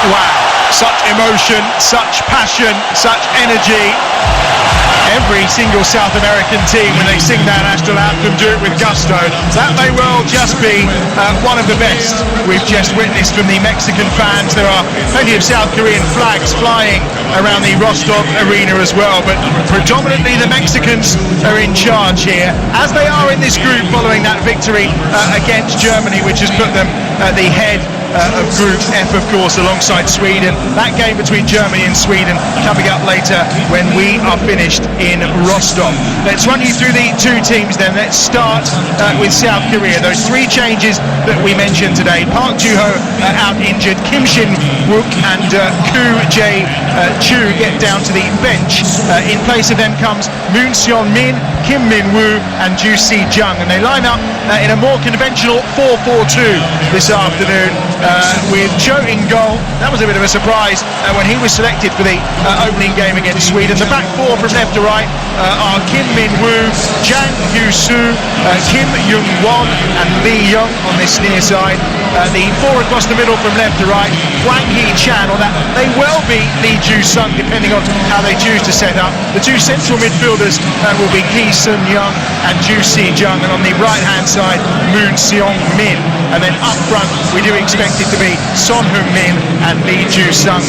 Wow, such emotion, such passion, such energy. Every single South American team, when they sing that national anthem, do it with gusto. That may well just be one of the best we've just witnessed from the Mexican fans. There are plenty of South Korean flags flying around the Rostov arena as well, but predominantly the Mexicans are in charge here, as they are in this group following that victory against Germany, which has put them at the head of Group F, of course, alongside Sweden. That game between Germany and Sweden coming up later when we are finished in Rostov. Let's run you through the two teams then. Let's start with South Korea. Those three changes that we mentioned today. Park Ju-ho out injured. Kim Shin-wook and Koo Jae-chu get down to the bench. In place of them comes Moon Seon-min, Kim Min-woo and Ju Si-jung, and they line up in a more conventional 4-4-2 this afternoon. With Cho in goal. That was a bit of a surprise when he was selected for the opening game against Sweden. The back four from left to right are Kim Min-woo, Jang Hyu-soo, Kim Young-won and Lee Young on this near side. The four across the middle from left to right, Hwang Hee-chan, or that they well be Lee Ju-sung depending on how they choose to set up. The two central midfielders will be Ki Sun-young and Ju Si-jung, and on the right hand side Moon Seong-min, and then up front we do expect it to be Son Heung-min and Lee Ju-sung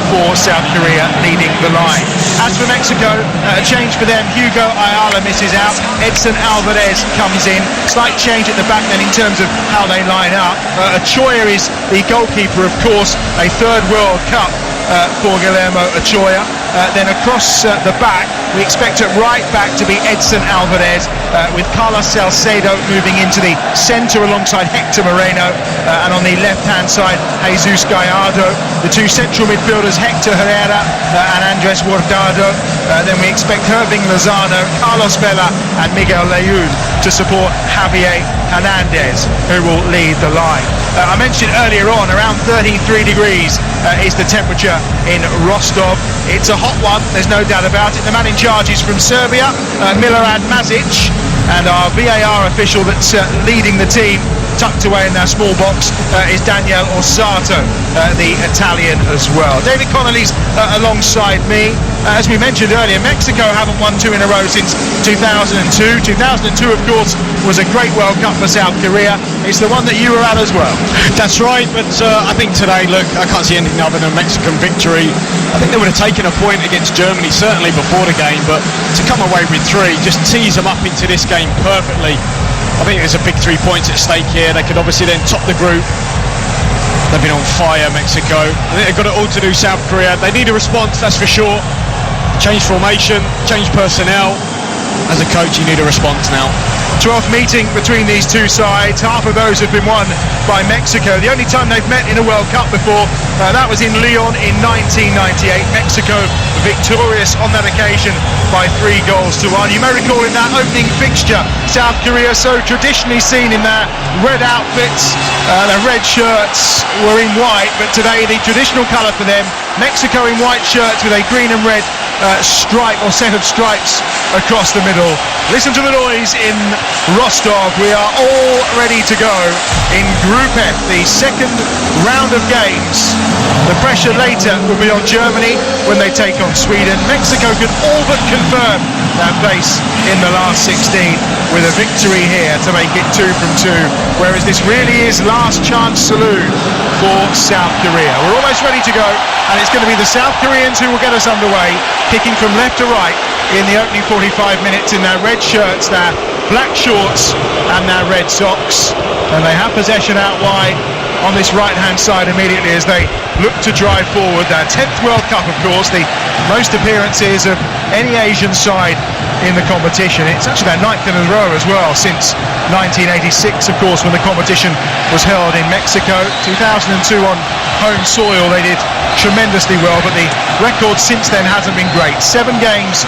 for South Korea leading the line. As for Mexico, a change for them. Hugo Ayala misses out. Edson Alvarez comes in. Slight change at the back then in terms of how they line up. Ochoa is the goalkeeper, of course, a third World Cup for Guillermo Ochoa. Then across the back, we expect at right back to be Edson Alvarez, with Carlos Salcedo moving into the centre alongside Hector Moreno, and on the left-hand side, Jesus Gallardo. The two central midfielders, Hector Herrera and Andres Guardado. Then we expect Irving Lozano, Carlos Vela and Miguel Layún to support Javier Hernandez, who will lead the line. I mentioned earlier on, around 33 degrees is the temperature in Rostov. It's a hot one, there's no doubt about it. The man in charge is from Serbia, Milorad Mazic, and our VAR official that's leading the team, tucked away in their small box, is Daniel Orsato, the Italian as well. David Connolly's alongside me. As we mentioned earlier, Mexico haven't won two in a row since 2002. 2002, of course, was a great World Cup for South Korea. It's the one that you were at as well. That's right, but I think today, look, I can't see anything other than a Mexican victory. I think they would have taken a point against Germany, certainly before the game, but to come away with three just tees them up into this game perfectly. I think there's a big 3 points at stake here. They could obviously then top the group. They've been on fire, Mexico. I think they've got it all to do, South Korea. They need a response, that's for sure. Change formation, change personnel. As a coach, you need a response now. 12th meeting between these two sides. Half of those have been won by Mexico. The only time they've met in a World Cup before, that was in Lyon in 1998. Mexico victorious on that occasion by 3-1. You may recall in that opening fixture, South Korea so traditionally seen in their red outfits. Their red shirts were in white, but today the traditional colour for them, Mexico in white shirts with a green and red stripe or set of stripes across the middle. Listen to the noise in Rostov. We are all ready to go in Group F, the second round of games. The pressure later will be on Germany when they take on Sweden. Mexico could all but confirm their place in the last 16 with a victory here to make it 2 from 2, whereas this really is last chance saloon for South Korea. We're almost ready to go, and it's going to be the South Koreans who will get us underway, kicking from left to right in the opening 45 minutes in their red shirts, their black shorts and their red socks, and they have possession out wide on this right hand side immediately as they look to drive forward. Their 10th World Cup, of course, the most appearances of any Asian side in the competition. It's actually their 9th in a row as well since 1986, of course, when the competition was held in Mexico. 2002 on home soil they did tremendously well, but the record since then hasn't been great. 7 games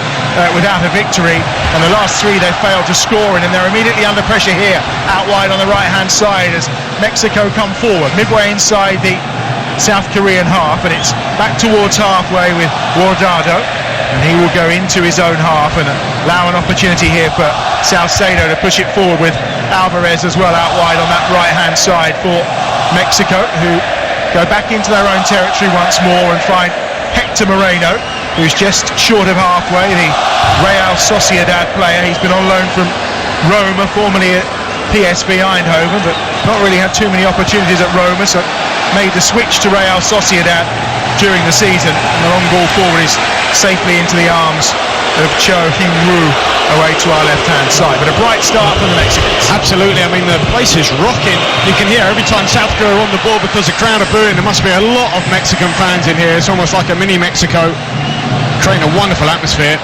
without a victory, and the last 3 they failed to score in, and they're immediately under pressure here out wide on the right hand side as Mexico come forward midway inside the South Korean half, and it's back towards halfway with Guardado, and he will go into his own half and allow an opportunity here for Salcedo to push it forward with Alvarez as well out wide on that right hand side for Mexico, who go back into their own territory once more and find Hector Moreno, who's just short of halfway, the Real Sociedad player. He's been on loan from Roma, formerly at PSV Eindhoven, but not really had too many opportunities at Roma, so made the switch to Real Sociedad during the season. And the long ball forward is safely into the arms of Cho Hyun-woo away to our left-hand side. But a bright start from the Mexicans. Absolutely. I mean, the place is rocking. You can hear every time South Korea are on the ball because the crowd are booing. There must be a lot of Mexican fans in here. It's almost like a mini Mexico, creating a wonderful atmosphere.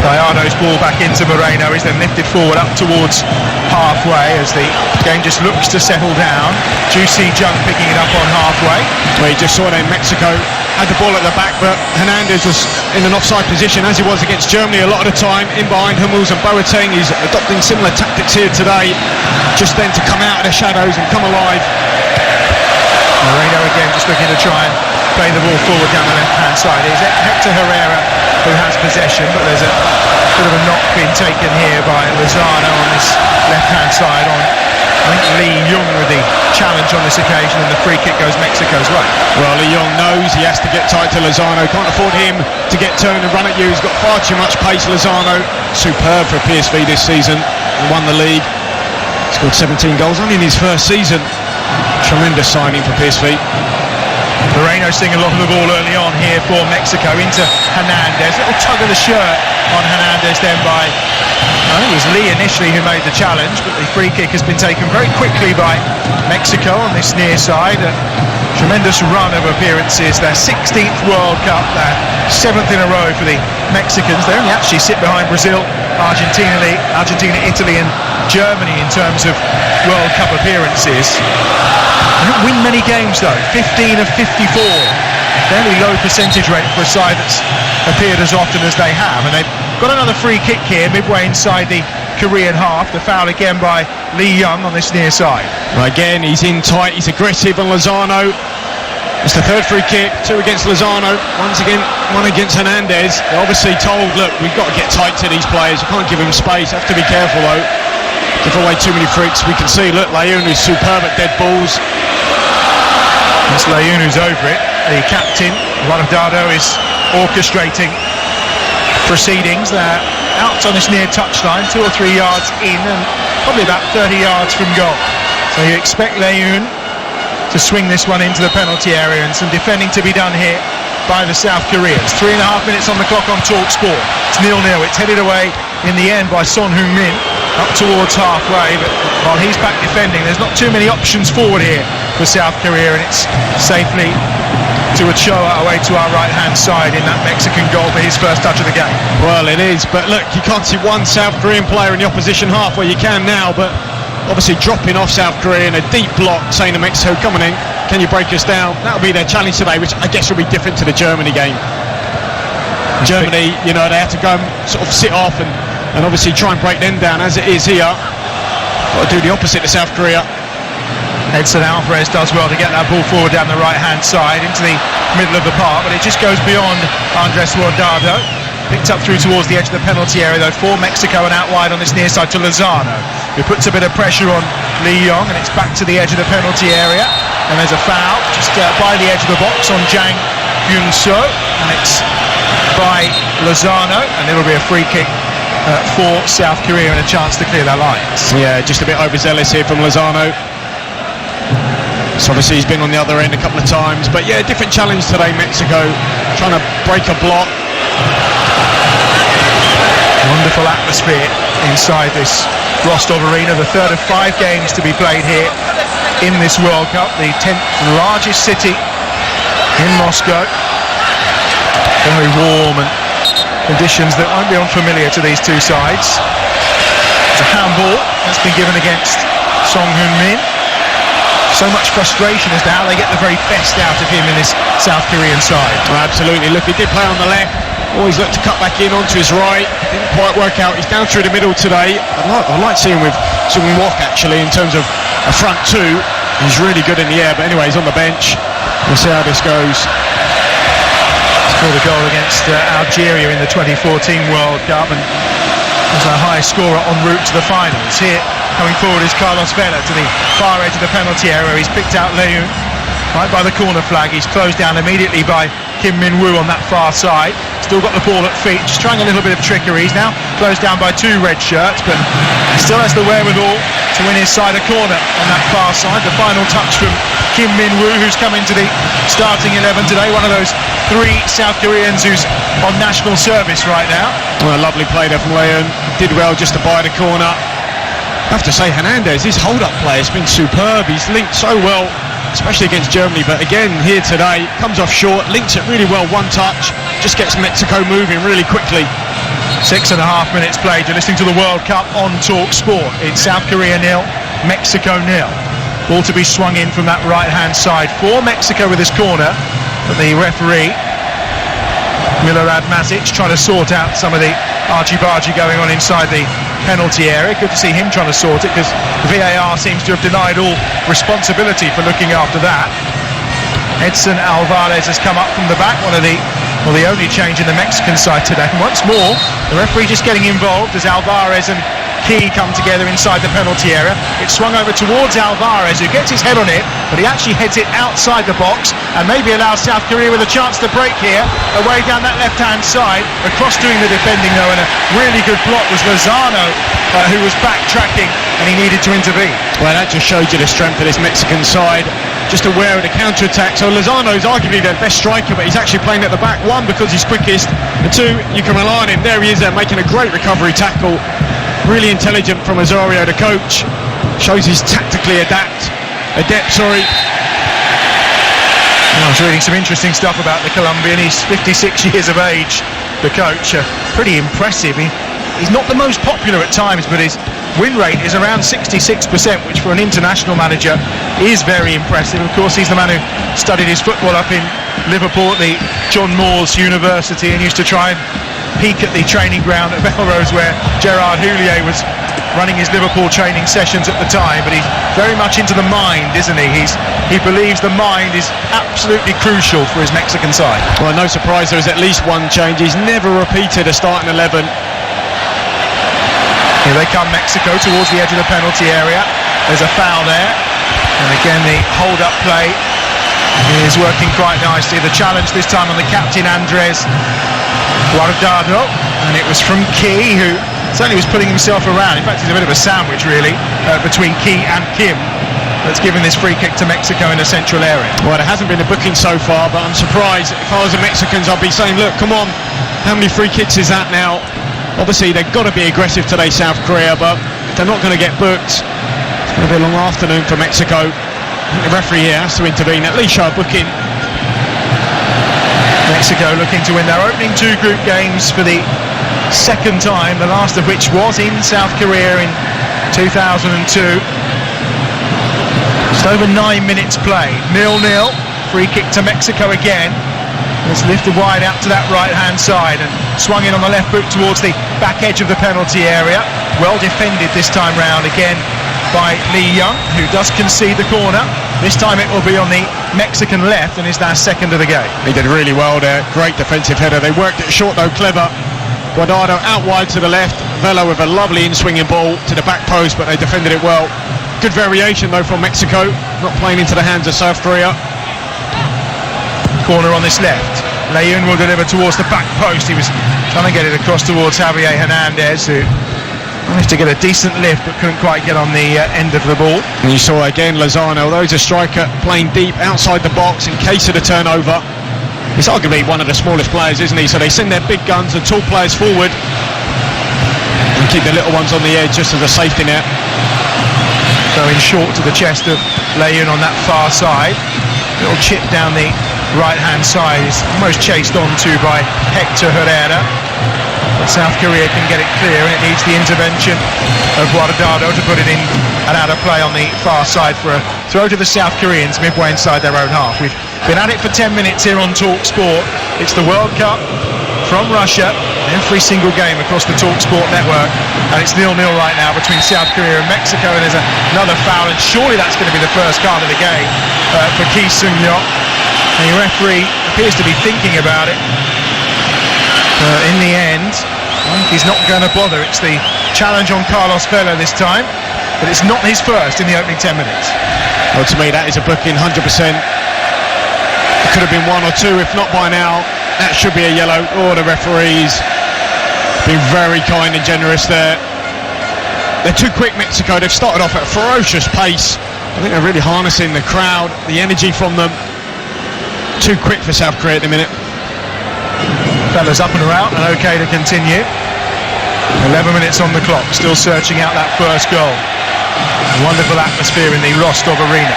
Gallardo's ball back into Moreno is then lifted forward up towards halfway as the game just looks to settle down. Juicy Jung picking it up on halfway. Well, you just saw it in Mexico, had the ball at the back, but Hernandez was in an offside position as he was against Germany a lot of the time, in behind Hummels and Boateng. He's adopting similar tactics here today, just then to come out of the shadows and come alive. Moreno again just looking to try and play the ball forward down the left-hand side. It's Hector Herrera who has possession, but there's a bit of a knock being taken here by Lozano on this left-hand side on, I think, Lee Young with the challenge on this occasion, and the free kick goes Mexico's way. Well, Lee Young knows he has to get tight to Lozano. Can't afford him to get turned and run at you. He's got far too much pace, Lozano. Superb for PSV this season. He won the league. Scored 17 goals only in his first season. Tremendous signing for PSV. Moreno seeing a lot of the ball early on here for Mexico into Hernandez. Little tug of the shirt on Hernandez then by, I think it was Lee initially who made the challenge, but the free kick has been taken very quickly by Mexico on this near side. A tremendous run of appearances, their 16th World Cup, their 7th in a row for the Mexicans. They only actually sit behind Brazil, Argentina, Italy and Germany in terms of World Cup appearances. They don't win many games though, 15 of 54. Fairly low percentage rate for a side that's appeared as often as they have. And they've got another free kick here midway inside the Korean half. The foul again by Lee Young on this near side. Well, again, he's in tight, he's aggressive on Lozano. It's the third free kick, 2 against Lozano, one against Hernandez. They're obviously told, look, we've got to get tight to these players. You can't give them space, have to be careful though. Give away too many freaks. We can see, look, Leon is superb at dead balls. It's Leon who's over it. The captain, Guardado, is orchestrating proceedings. They're out on this near touchline, 2 or 3 yards in and probably about 30 yards from goal. So you expect Leon to swing this one into the penalty area, and some defending to be done here by the South Koreans. 3.5 minutes on the clock on TalkSport. It's 0-0. It's headed away in the end by Son Heung-min up towards halfway, but while he's back defending, there's not too many options forward here for South Korea, and it's safely to Ochoa away to our right-hand side in that Mexican goal for his first touch of the game. Well, it is, but look, you can't see one South Korean player in the opposition half. Well, you can now, but obviously dropping off South Korea in a deep block, saying to Mexico, come on in, can you break us down? That'll be their challenge today, which I guess will be different to the Germany game. Germany, you know, they have to go and sort of sit off and obviously try and break them down. As it is here, got to do the opposite to South Korea. Edson Alvarez does well to get that ball forward down the right-hand side into the middle of the park, but it just goes beyond Andres Guardado. Picked up through towards the edge of the penalty area though for Mexico, and out wide on this near side to Lozano, who puts a bit of pressure on Lee Young, and it's back to the edge of the penalty area, and there's a foul just by the edge of the box on Jang Hyun-soo, and it's by Lozano, and it'll be a free kick for South Korea and a chance to clear their lines. Yeah, just a bit overzealous here from Lozano. So obviously he's been on the other end a couple of times, but yeah, different challenge today, Mexico, trying to break a block. Wonderful atmosphere inside this Rostov Arena, the third of 5 games to be played here in this World Cup, the 10th largest city in Moscow. Very warm and conditions that won't be unfamiliar to these two sides. It's a handball that's been given against Son Heung-min. So much frustration as to how they get the very best out of him in this South Korean side. Well, absolutely. Look, he did play on the left. Always looked to cut back in onto his right. Didn't quite work out. He's down through the middle today. I'd like to see him with Sung Wok actually in terms of a front two. He's really good in the air, but anyway, he's on the bench. We'll see how this goes. Scored a goal against Algeria in the 2014 World Cup and was our highest scorer en route to the finals. Here, coming forward is Carlos Vela to the far edge of the penalty area. He's picked out Leon. right by the corner flag. He's closed down immediately by Kim Min-woo on that far side. Still got the ball at feet, just trying a little bit of trickery. He's now closed down by 2 red shirts, but he still has the wherewithal to win his side a corner on that far side. The final touch from Kim Min-woo, who's come into the starting 11 today, one of those 3 South Koreans who's on national service right now. Well, a lovely play there from Leon. Did well just to buy the corner. I have to say, Hernandez, his hold-up play has been superb. He's linked so well, especially against Germany, but again here today, comes off short, links it really well, one touch, just gets Mexico moving really quickly. 6.5 minutes played. You're listening to the World Cup on Talk Sport. It's South Korea 0, Mexico 0. Ball to be swung in from that right-hand side for Mexico with his corner, but the referee, Milorad Matic, trying to sort out some of the argy-bargy going on inside the penalty area. Good to see him trying to sort it, because the VAR seems to have denied all responsibility for looking after that. Edson Alvarez has come up from the back, the only change in the Mexican side today. Once more, the referee just getting involved as Alvarez and Key come together inside the penalty area. It's swung over towards Alvarez, who gets his head on it, but he actually heads it outside the box and maybe allows South Korea with a chance to break here, away down that left-hand side. Across doing the defending though, and a really good block was Lozano, who was backtracking, and he needed to intervene. Well, that just showed you the strength of this Mexican side, just aware of the counter-attack. So Lozano's arguably their best striker, but he's actually playing at the back. 1, because he's quickest, and 2, you can rely on him. There he is there, making a great recovery tackle. Really intelligent from Osorio, the coach. Shows he's tactically adept. I was reading some interesting stuff about the Colombian. He's 56 years of age, the coach. Pretty impressive. He's not the most popular at times, but his win rate is around 66%, which for an international manager is very impressive. Of course, he's the man who studied his football up in Liverpool at the John Moores University, and used to try and peak at the training ground at Belrose, where Gerard Houllier was running his Liverpool training sessions at the time. But he's very much into the mind, isn't he? He believes the mind is absolutely crucial for his Mexican side. Well, no surprise there is at least one change. He's never repeated a starting 11. Here they come, Mexico, towards the edge of the penalty area. There's a foul there, and again the hold-up play is working quite nicely. The challenge this time on the captain, Andres Guardado, and it was from Key, who certainly was putting himself around. In fact, he's a bit of a sandwich really between Key and Kim, that's given this free kick to Mexico in the central area. Well, there hasn't been a booking so far, but I'm surprised. If I was the Mexicans, I'd be saying, look, come on, how many free kicks is that now? Obviously they've got to be aggressive today, South Korea, but if they're not going to get booked, it's going to be a long afternoon for Mexico. I think the referee here has to intervene, at least show a booking. Mexico looking to win their opening 2 group games for the second time, the last of which was in South Korea in 2002. Just over 9 minutes played. 0-0. Free kick to Mexico again. It's lifted wide out to that right-hand side and swung in on the left boot towards the back edge of the penalty area. Well defended this time round again by Lee Young, who does concede the corner. This time it will be on the Mexican left, and is now second of the game. He did really well there. Great defensive header. They worked it short though, clever. Guardado out wide to the left. Velo with a lovely in-swinging ball to the back post, but they defended it well. Good variation though from Mexico, not playing into the hands of South Korea. Corner on this left. Leon will deliver towards the back post. He was trying to get it across towards Javier Hernandez, who managed to get a decent lift but couldn't quite get on the end of the ball. And you saw again Lozano, although he's a striker, playing deep outside the box in case of the turnover. He's arguably one of the smallest players, isn't he? So they send their big guns and tall players forward and keep the little ones on the edge just as a safety net. Going short to the chest of Leon on that far side. Little chip down the right-hand side is almost chased onto by Hector Herrera. But South Korea can get it clear, and it needs the intervention of Guardado to put it in and out of play on the far side for a throw to the South Koreans midway inside their own half. We've been at it for 10 minutes here on Talk Sport. It's the World Cup from Russia, every single game across the Talk Sport network, and it's 0-0 right now between South Korea and Mexico, and there's another foul, and surely that's going to be the first card of the game for Ki Sung-yeok. The referee appears to be thinking about it. In the end, I think he's not going to bother. It's the challenge on Carlos Vela this time, but it's not his first in the opening 10 minutes. Well, to me, that is a booking, 100%. could have been 1 or 2, if not by now. That should be a yellow. Oh, the referees been very kind and generous there. They're too quick, Mexico. They've started off at a ferocious pace. I think they're really harnessing the crowd, the energy from them. Too quick for South Korea at the minute. Fellas up and around and okay to continue. 11 minutes on the clock, still searching out that first goal. A wonderful atmosphere in the Rostov Arena.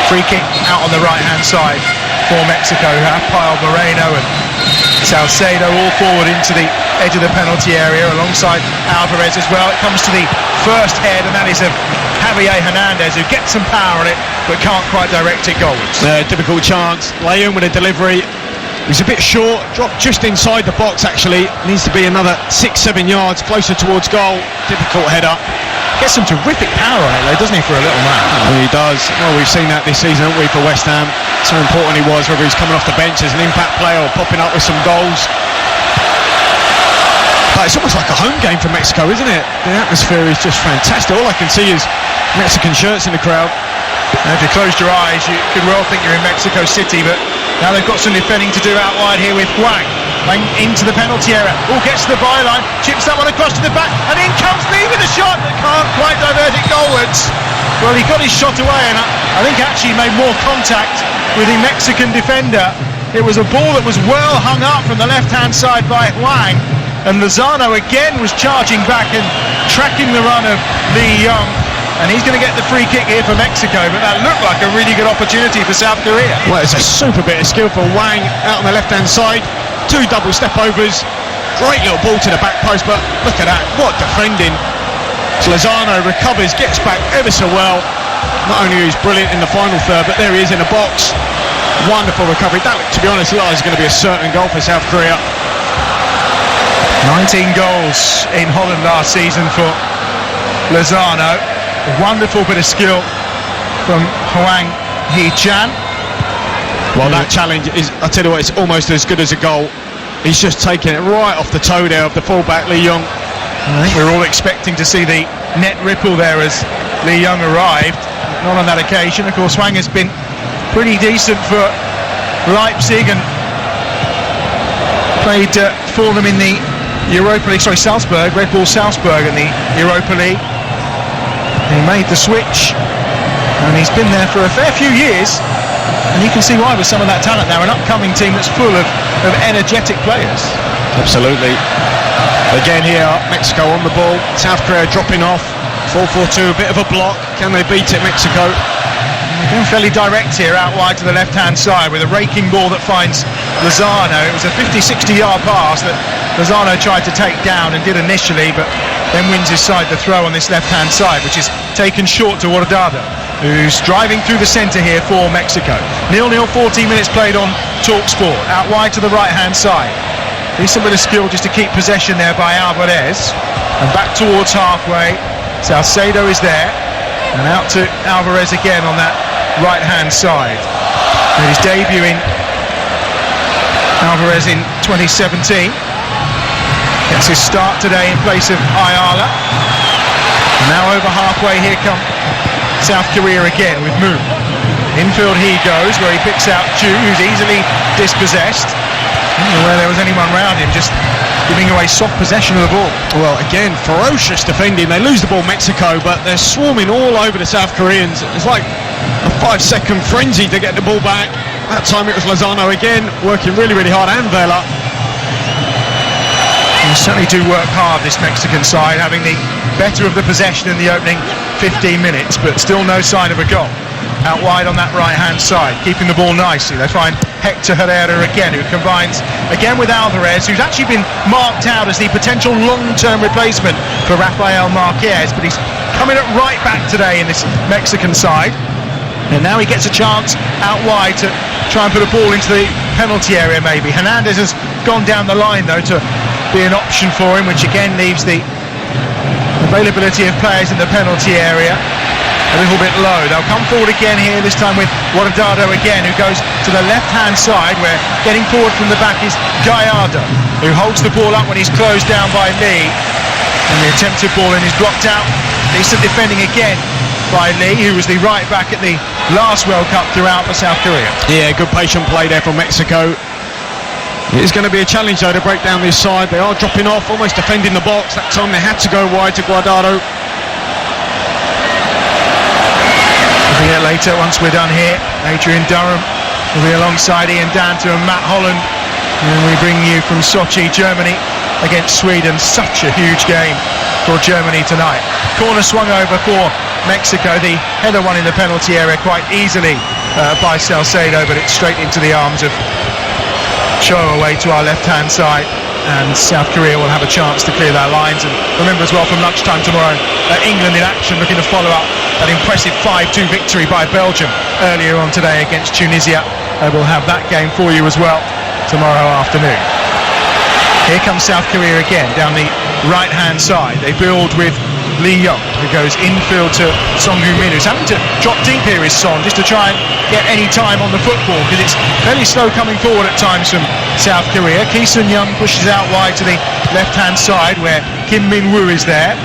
Free kick out on the right-hand side for Mexico, who have piled Moreno and Salcedo all forward into the edge of the penalty area alongside Alvarez as well. It comes to the first head, and that is of Javier Hernandez, who gets some power on it but can't quite direct it goals. Difficult chance. Leon with a delivery. He's a bit short, dropped just inside the box actually. Needs to be another 6-7 yards closer towards goal. Difficult header. Gets some terrific power on it though, doesn't he, for a little man? He does. Well, we've seen that this season, haven't we, for West Ham. So important he was, whether he's coming off the bench as an impact player or popping up with some goals. But it's almost like a home game for Mexico, isn't it? The atmosphere is just fantastic. All I can see is Mexican shirts in the crowd. Now, if you closed your eyes, you could well think you're in Mexico City, but now they've got some defending to do out wide here with Huang. Huang into the penalty area. Gets to the byline, chips that one across to the back, and in comes Lee with a shot that can't quite divert it goalwards. Well, he got his shot away, and I think actually made more contact with the Mexican defender. It was a ball that was well hung up from the left-hand side by Huang, and Lozano again was charging back and tracking the run of Lee Young. And he's going to get the free kick here for Mexico, but that looked like a really good opportunity for South Korea. Well, it's a super bit of skill for Wang out on the left-hand side. 2 double step-overs. Great little ball to the back post, but look at that. What defending. Lozano recovers, gets back ever so well. Not only is he brilliant in the final third, but there he is in the box. Wonderful recovery. That, to be honest, looked like it's going to be a certain goal for South Korea. 19 goals in Holland last season for Lozano. A wonderful bit of skill from Huang Hee-chan. Well, that challenge is, I tell you what, it's almost as good as a goal. He's just taken it right off the toe there of the fullback, Lee Young. I think we're all expecting to see the net ripple there as Lee Young arrived. Not on that occasion. Of course, Huang has been pretty decent for Leipzig and played for them in the Europa League, Salzburg, Red Bull Salzburg in the Europa League. He made the switch and he's been there for a fair few years, and you can see why with some of that talent now. An upcoming team that's full of energetic players. Absolutely. Again here, Mexico on the ball, South Korea dropping off. 4-4-2, a bit of a block. Can they beat it, Mexico? They're fairly direct here out wide to the left-hand side with a raking ball that finds Lozano. It was a 50-60 yard pass that Lozano tried to take down and did initially, but then wins his side the throw on this left-hand side, which is taken short to Guardado, who's driving through the centre here for Mexico. 0-0, 14 minutes played on TalkSport. Out wide to the right-hand side. Decent bit of skill just to keep possession there by Alvarez. And back towards halfway. Salcedo is there. And out to Alvarez again on that right-hand side. And he's debuting Alvarez in 2017. Gets his start today in place of Ayala. And now over halfway, here come South Korea again with Moon. Infield he goes, where he picks out Chu, who's easily dispossessed. I don't know where there was anyone around him, just giving away soft possession of the ball. Well, again, ferocious defending. They lose the ball, Mexico, but they're swarming all over the South Koreans. It's like a 5-second frenzy to get the ball back. That time it was Lozano again, working really, really hard, and Vela. They certainly do work hard, this Mexican side, having the better of the possession in the opening 15 minutes, but still no sign of a goal. Out wide on that right-hand side, keeping the ball nicely. They find Hector Herrera again, who combines again with Alvarez, who's actually been marked out as the potential long-term replacement for Rafael Marquez, but he's coming at right back today in this Mexican side. And now he gets a chance out wide to try and put a ball into the penalty area maybe. Hernandez has gone down the line though to be an option for him, which again leaves the availability of players in the penalty area a little bit low. They'll come forward again here, this time with Guardado again, who goes to the left-hand side, where getting forward from the back is Gallardo, who holds the ball up when he's closed down by Lee. And the attempted ball in is blocked out. Decent defending again by Lee, who was the right back at the last World Cup throughout for South Korea. Yeah, good patient play there from Mexico. It is going to be a challenge though to break down this side. They are dropping off, almost defending the box. That time they had to go wide to Guardado. We'll get later, once we're done here, Adrian Durham will be alongside Ian Danter and Matt Holland. And we bring you from Sochi, Germany against Sweden. Such a huge game for Germany tonight. Corner swung over for Mexico. The header won in the penalty area quite easily by Salcedo, but it's straight into the arms of Cho away to our left-hand side, and South Korea will have a chance to clear their lines. And remember as well, from lunchtime tomorrow, England in action, looking to follow up that impressive 5-2 victory by Belgium earlier on today against Tunisia. We'll have that game for you as well tomorrow afternoon. Here comes South Korea again down the right-hand side. They build with Lee Young, who goes infield to Song Heung-min, who's having to drop deep here, is Son, just to try and get any time on the football, because it's fairly slow coming forward at times from South Korea. Ki Sun-young pushes out wide to the left-hand side, where Kim Min-woo is there.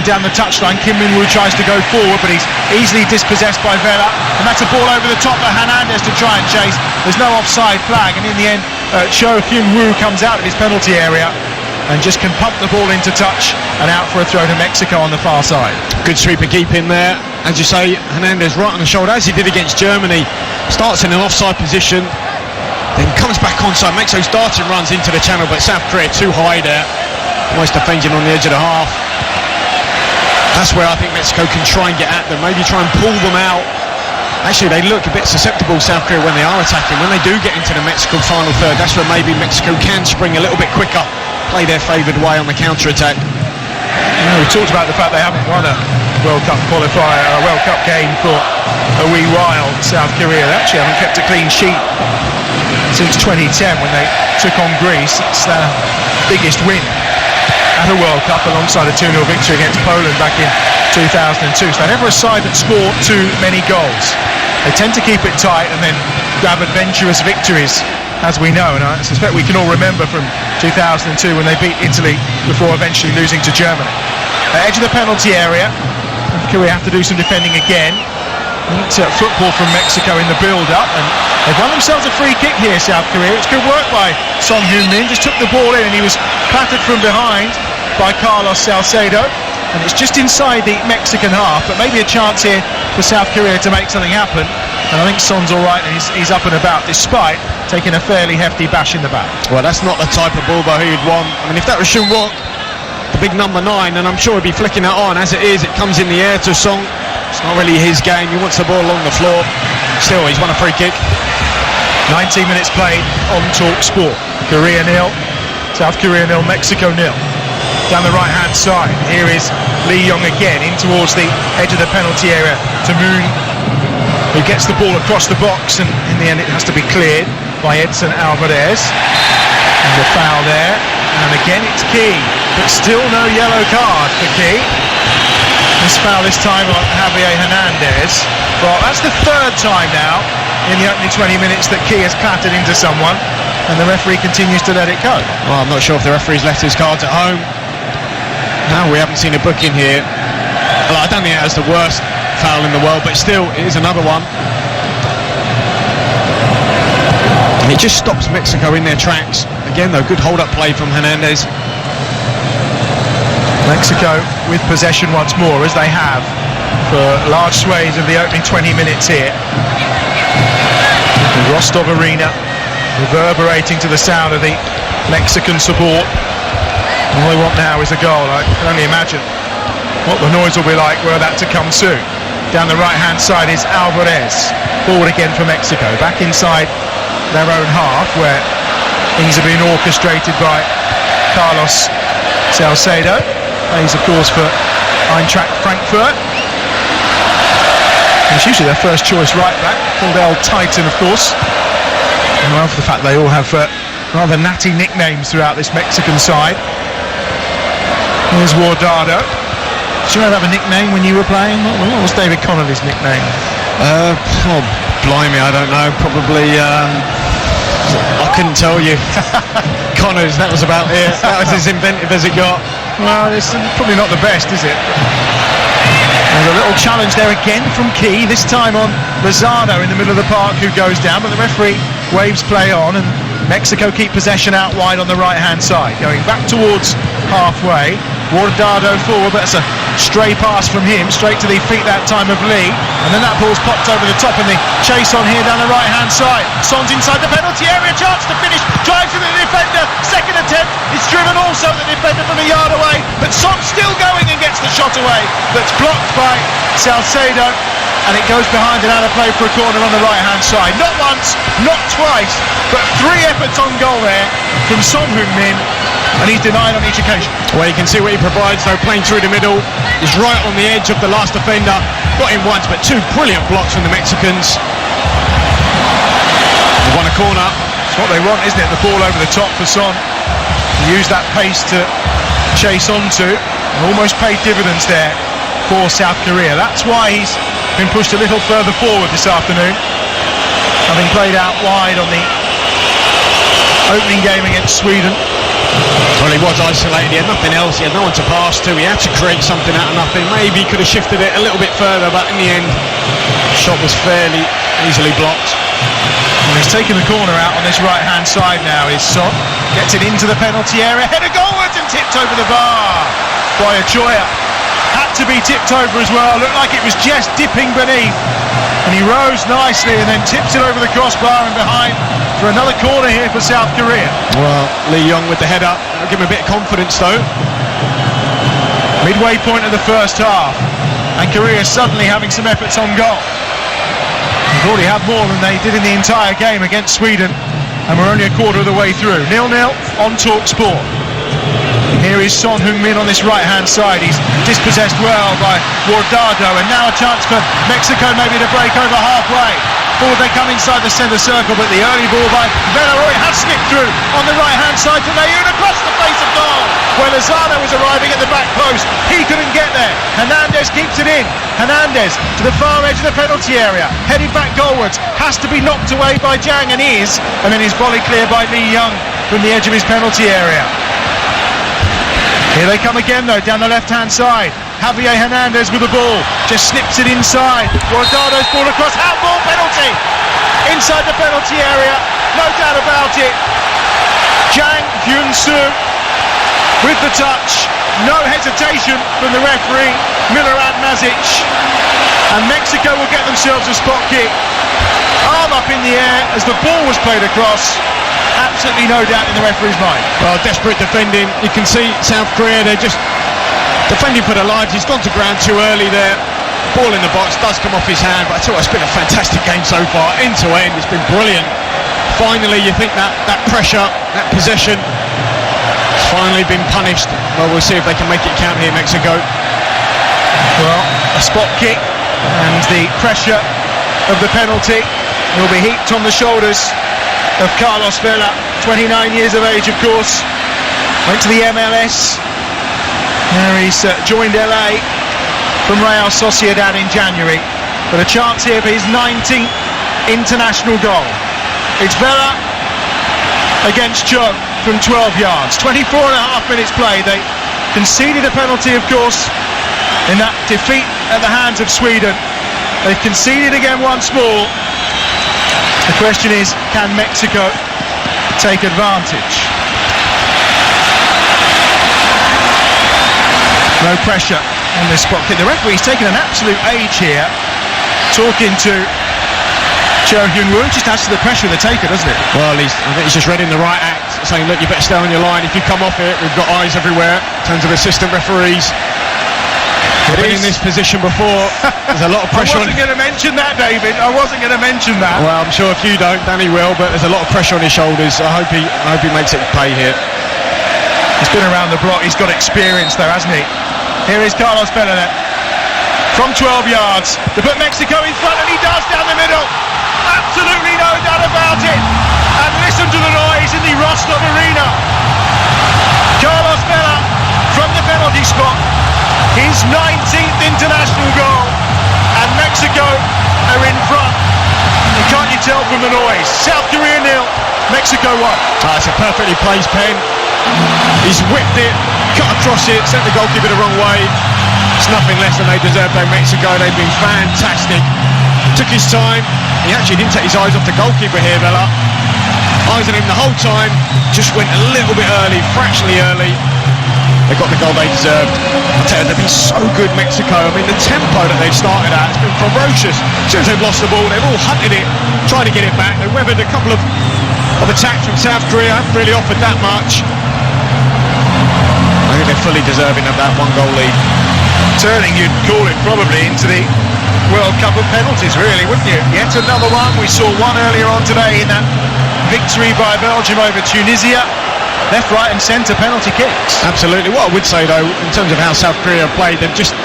Down the touchline, Kim Min-woo tries to go forward, but he's easily dispossessed by Vela, and that's a ball over the top for Hernandez to try and chase. There's no offside flag, and in the end, Cho Hyun-woo comes out of his penalty area and just can pump the ball into touch and out for a throw to Mexico on the far side. Good sweeper keeping there. As you say, Hernandez right on the shoulder, as he did against Germany. Starts in an offside position, then comes back onside, makes those darting runs into the channel, but South Korea too high there. Almost defending on the edge of the half. That's where I think Mexico can try and get at them, maybe try and pull them out. Actually, they look a bit susceptible, South Korea, when they are attacking. When they do get into the Mexican final third, that's where maybe Mexico can spring a little bit quicker, play their favoured way on the counter-attack. We talked about the fact they haven't won a World Cup qualifier, a World Cup game for a wee while. South Korea, they actually haven't kept a clean sheet since 2010 when they took on Greece. It's their biggest win at a World Cup, alongside a 2-0 victory against Poland back in 2002. So they're never a side that score too many goals. They tend to keep it tight and then grab adventurous victories, as we know, and I suspect we can all remember from 2002 when they beat Italy before eventually losing to Germany. Edge of the penalty area, Korea have to do some defending again. It's football from Mexico in the build-up, and they've won themselves a free kick here, South Korea. It's good work by Song Heung-min, just took the ball in and he was clattered from behind by Carlos Salcedo, and it's just inside the Mexican half, but maybe a chance here for South Korea to make something happen. And I think Son's all right, and he's up and about despite taking a fairly hefty bash in the back. Well, that's not the type of ball that he'd want. I mean, if that was Shunwook, the big number 9, then I'm sure he'd be flicking that on. As it is, it comes in the air to Song. It's not really his game. He wants the ball along the floor. Still, he's won a free kick. 19 minutes played on Talk Sport. Korea 0, South Korea 0, Mexico 0. Down the right-hand side, here is Lee Young again, in towards the edge of the penalty area to Moon, who gets the ball across the box, and in the end it has to be cleared by Edson Alvarez. And the foul there, and again it's Key, but still no yellow card for Key. This foul this time on Javier Hernandez. Well, that's the third time now in the opening 20 minutes that Key has clattered into someone, and the referee continues to let it go. Well, I'm not sure if the referee's left his cards at home. No, we haven't seen a booking here. Well, I don't think it has the worst foul in the world, but still, it is another one. And it just stops Mexico in their tracks. Again, though, good hold-up play from Hernandez. Mexico with possession once more, as they have for large swathes of the opening 20 minutes here. The Rostov Arena reverberating to the sound of the Mexican support. All they want now is a goal. I can only imagine what the noise will be like were that to come soon. Down the right-hand side is Alvarez. Forward again for Mexico. Back inside their own half, where things have been orchestrated by Carlos Salcedo. Plays, of course, for Eintracht Frankfurt. It's usually their first choice right-back, called El Titan, of course. And I love the fact they all have rather natty nicknames throughout this Mexican side. Here's Guardado. Did you ever have a nickname when you were playing? What was David Connolly's nickname? Oh, blimey, I don't know. Probably, I couldn't tell you. Connors, that was about it. That was as inventive as it got. Well, it's probably not the best, is it? There's a little challenge there again from Key, this time on Lozano in the middle of the park, who goes down, but the referee waves play on, and Mexico keep possession out wide on the right-hand side. Going back towards halfway, Guardado forward, but it's a stray pass from him, straight to the feet that time of Lee, and then that ball's popped over the top, and the chase on here down the right-hand side. Son's inside the penalty area, chance to finish, drives to the defender, second attempt, it's driven also the defender from a yard away, but Son's still going and gets the shot away, that's blocked by Salcedo, and it goes behind and out of play for a corner on the right-hand side. Not once, not twice, but 3 efforts on goal there from Son Heung-min, and he's denied on each occasion. Well, you can see what he provides, though, playing through the middle. He's right on the edge of the last defender. Got him once, but 2 brilliant blocks from the Mexicans. They won a corner. It's what they want, isn't it? The ball over the top for Son. He used that pace to chase onto, and almost paid dividends there for South Korea. That's why he's been pushed a little further forward this afternoon, having played out wide on the opening game against Sweden. Well, he was isolated, he had nothing else, he had no one to pass to, he had to create something out of nothing. Maybe he could have shifted it a little bit further, but in the end, the shot was fairly easily blocked. And he's taken the corner out on this right-hand side now, is Son. Gets it into the penalty area, header goalwards and tipped over the bar by Ochoa. Had to be tipped over as well, looked like it was just dipping beneath. And he rose nicely and then tips it over the crossbar and behind for another corner here for South Korea. Well, Lee Young with the header, that'll give him a bit of confidence though. Midway point of the first half, and Korea suddenly having some efforts on goal. They've already had more than they did in the entire game against Sweden, and we're only a quarter of the way through. 0-0 on TalkSport. Here is Son Heung-min on this right-hand side. He's dispossessed well by Guardado, and now a chance for Mexico maybe to break over halfway. Forward they come inside the centre circle, but the early ball by Velaroy has slipped through on the right-hand side to Layun across the face of goal, where Lozano was arriving at the back post. He couldn't get there. Hernandez keeps it in. Hernandez to the far edge of the penalty area, headed back goalwards, has to be knocked away by Jang, and is, and then his volley clear by Lee Young from the edge of his penalty area. Here they come again though, down the left-hand side. Javier Hernandez with the ball, just snips it inside. Guardado's ball across, handball, penalty! Inside the penalty area, no doubt about it. Jang Hyun-soo with the touch, no hesitation from the referee, Milorad Mazic. And Mexico will get themselves a spot kick. Arm up in the air as the ball was played across. Absolutely no doubt in the referee's mind. Well, desperate defending. You can see South Korea, they're just defending for their lives. He's gone to ground too early there. Ball in the box does come off his hand, but I tell you what, it's been a fantastic game so far, end to end. It's been brilliant. Finally, you think that pressure, that possession, has finally been punished. Well, we'll see if they can make it count here, Mexico. Well, a spot kick and the pressure of the penalty will be heaped on the shoulders of Carlos Vela, 29 years of age, of course. Went to the MLS. Now he's joined LA from Real Sociedad in January. But a chance here for his 19th international goal. It's Vela against Joe from 12 yards. 24 and a half minutes played. They conceded a penalty, of course, in that defeat at the hands of Sweden. They've conceded again once more. The question is, can Mexico take advantage? No pressure on this spot kick. The referee's taken an absolute age here, talking to Cho Hyun-woo. Just adds to the pressure of the taker, doesn't it? Well, I think he's just read in the right act, saying, look, you better stay on your line. If you come off it, we've got eyes everywhere in terms of assistant referees. I've been in this position before. There's a lot of pressure. I wasn't going to mention that, David. I wasn't going to mention that. Well, I'm sure if you don't, Danny will, but there's a lot of pressure on his shoulders. I hope he makes it pay here. He's been around the block. He's got experience though, hasn't he? Here is Carlos Vela from 12 yards to put Mexico in front, and he does down the middle. Absolutely no doubt about it. And listen to the noise in the Rostov Arena. Carlos Vela from the penalty spot. His 19th international goal, and Mexico are in front. And can't you tell from the noise? South Korea 0, Mexico 1. It's a perfectly placed pen. He's whipped it, cut across it, sent the goalkeeper the wrong way. It's nothing less than they deserve, though, Mexico. They've been fantastic. Took his time. He actually didn't take his eyes off the goalkeeper here, Vela. Eyes on him the whole time. Just went a little bit early, fractionally early. They got the goal they deserved. I tell you, they've been so good, Mexico. I mean, the tempo that they've started at has been ferocious. As soon as they've lost the ball, they've all hunted it, tried to get it back. They weathered a couple of attacks from South Korea, haven't really offered that much. I think they're fully deserving of that 1-goal lead. Turning, you'd call it probably into the World Cup of penalties, really, wouldn't you? Yet another one. We saw one earlier on today in that victory by Belgium over Tunisia. Left, right and centre penalty kicks. Absolutely. What I would say, though, in terms of how South Korea have played, they've just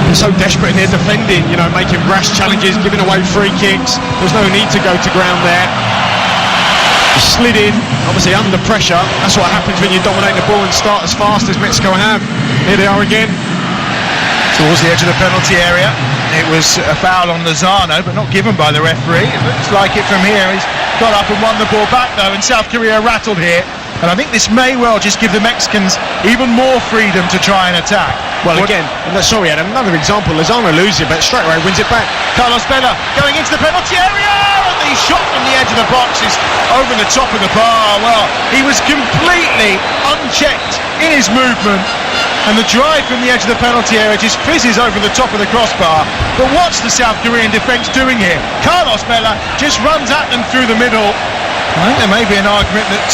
been so desperate in their defending, you know, making rash challenges, giving away free kicks. There's no need to go to ground there. He slid in, obviously under pressure. That's what happens when you dominate the ball and start as fast as Mexico have. Here they are again. Towards the edge of the penalty area. It was a foul on Lozano, but not given by the referee. It looks like it from here. He's got up and won the ball back, though, and South Korea rattled here. And I think this may well just give the Mexicans even more freedom to try and attack. Well, again, sorry, Adam, another example. Lozano loses it, but straight away wins it back. Carlos Vela going into the penalty area, and the shot from the edge of the box is over the top of the bar. Well, he was completely unchecked in his movement, and the drive from the edge of the penalty area just fizzes over the top of the crossbar. But what's the South Korean defence doing here? Carlos Vela just runs at them through the middle. I think there may be an argument that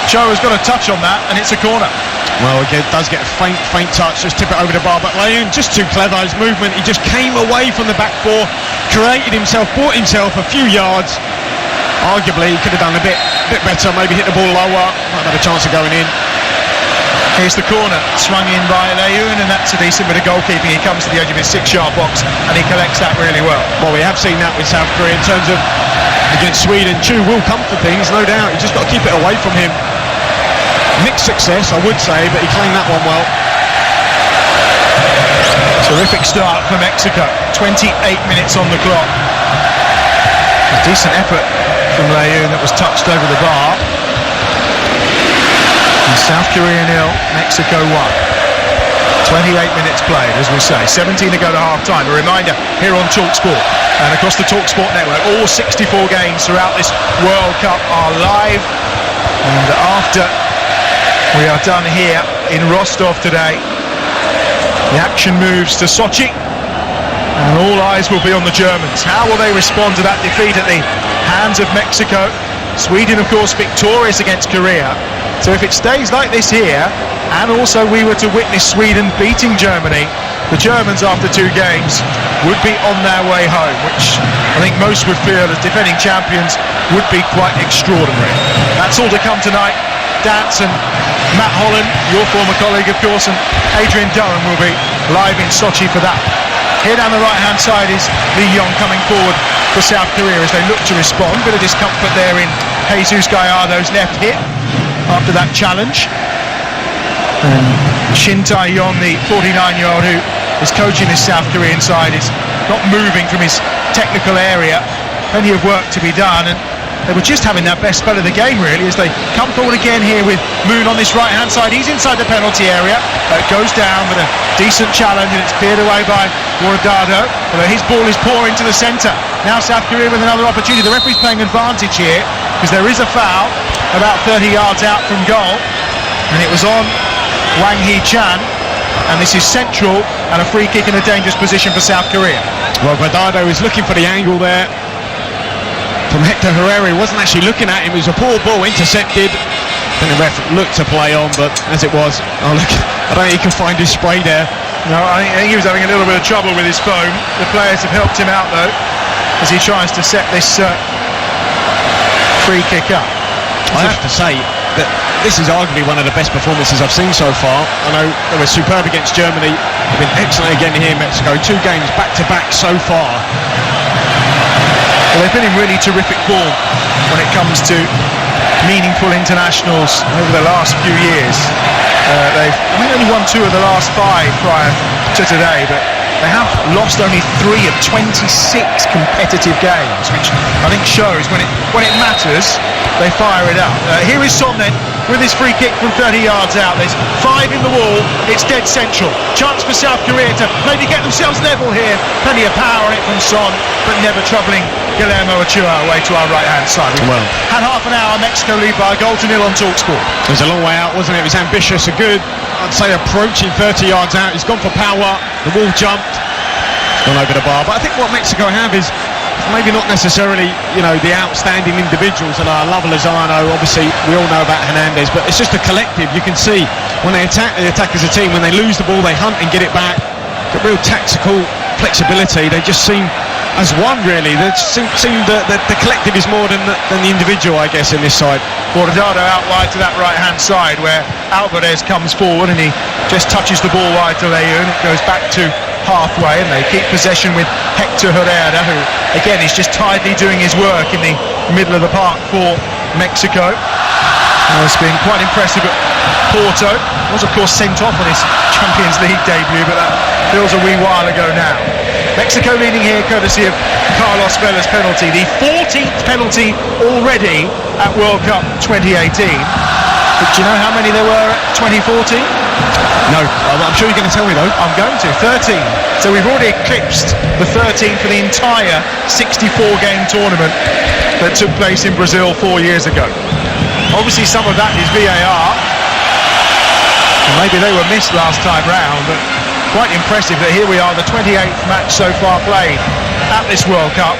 Cho has got a touch on that, and it's a corner. Well, again, it does get a faint touch, just tip it over the bar, but Leon just too clever, his movement, he just came away from the back four, created himself, brought himself a few yards. Arguably, he could have done a bit better, maybe hit the ball lower, might have a chance of going in. Here's the corner, swung in by Leon, and that's a decent bit of goalkeeping. He comes to the edge of his 6-yard box, and he collects that really well. Well, we have seen that with South Korea in terms of against Sweden. Chu will come for things, no doubt. You just got to keep it away from him. Mixed success, I would say, but he claimed that one well. Terrific start for Mexico. 28 minutes on the clock. A decent effort from Leon that was touched over the bar. And South Korea 0, Mexico 1. 28 minutes played, as we say. 17 to go to half-time. A reminder, here on TalkSport and across the TalkSport network, all 64 games throughout this World Cup are live. And after we are done here in Rostov today, the action moves to Sochi, and all eyes will be on the Germans. How will they respond to that defeat at the hands of Mexico? Sweden, of course, victorious against Korea. So if it stays like this here, and also we were to witness Sweden beating Germany, the Germans, after 2 games, would be on their way home, which I think most would feel as defending champions would be quite extraordinary. That's all to come tonight. Dance and Matt Holland, your former colleague, of course, and Adrian Durham will be live in Sochi for that. Here down the right-hand side is Lee Yong coming forward for South Korea as they look to respond. Bit of discomfort there in Jesus Gallardo's left hip after that challenge. And Shin Tae-yong, the 49-year-old who is coaching this South Korean side, is not moving from his technical area. Plenty of work to be done, and they were just having their best spell of the game, really, as they come forward again here with Moon on this right-hand side. He's inside the penalty area. It goes down, but a decent challenge, and it's cleared away by Guardado. Although his ball is pouring to the centre. Now South Korea with another opportunity. The referee's playing advantage here, because there is a foul about 30 yards out from goal. And it was on Wang Hee-chan. And this is central, and a free kick in a dangerous position for South Korea. Well, Guardado is looking for the angle there from Hector Herrera. He wasn't actually looking at him. It was a poor ball intercepted. Then the ref looked to play on, but as it was, oh look, I don't think he can find his spray there. No, I think he was having a little bit of trouble with his foam. The players have helped him out, though, as he tries to set this free kick up. I have to say that this is arguably one of the best performances I've seen so far. I know they were superb against Germany. They've been excellent again here in Mexico. 2 games back-to-back so far. Well, they've been in really terrific form when it comes to meaningful internationals over the last few years. They've only won 2 of the last 5 prior to today, but they have lost only 3 of 26 competitive games, which I think shows when it matters, they fire it up. Here is Son then, with his free kick from 30 yards out. There's 5 in the wall, it's dead central. Chance for South Korea to maybe get themselves level here. Plenty of power on it from Son, but never troubling Guillermo Ochoa away to our right-hand side. Well, had half an hour, Mexico lead by a goal to nil on TalkSport. It was a long way out, wasn't it? It was ambitious, a good, I'd say, approaching 30 yards out. He's gone for power, the wall jumped, gone over the bar. But I think what Mexico have is maybe not necessarily, you know, the outstanding individuals. And I love Lozano, obviously we all know about Hernandez, but it's just a collective. You can see when they attack as a team. When they lose the ball, they hunt and get it back. Got real tactical flexibility. They just seem as one, really. They seem that the collective is more than the individual, I guess, in this side. Guardado out wide to that right-hand side where Alvarez comes forward and he just touches the ball wide to Leon. It goes back to halfway and they keep possession with Hector Herrera, who again is just tidily doing his work in the middle of the park for Mexico. It's been quite impressive at Porto. Was of course sent off on his Champions League debut, but that feels a wee while ago now. Mexico leading here courtesy of Carlos Vela's penalty, the 14th penalty already at World Cup 2018. But do you know how many there were at 2014? No, I'm sure you're going to tell me though. I'm going to, 13. So we've already eclipsed the 13 for the entire 64-game tournament that took place in Brazil 4 years ago. Obviously some of that is VAR. And maybe they were missed last time round, but quite impressive that here we are, the 28th match so far played at this World Cup,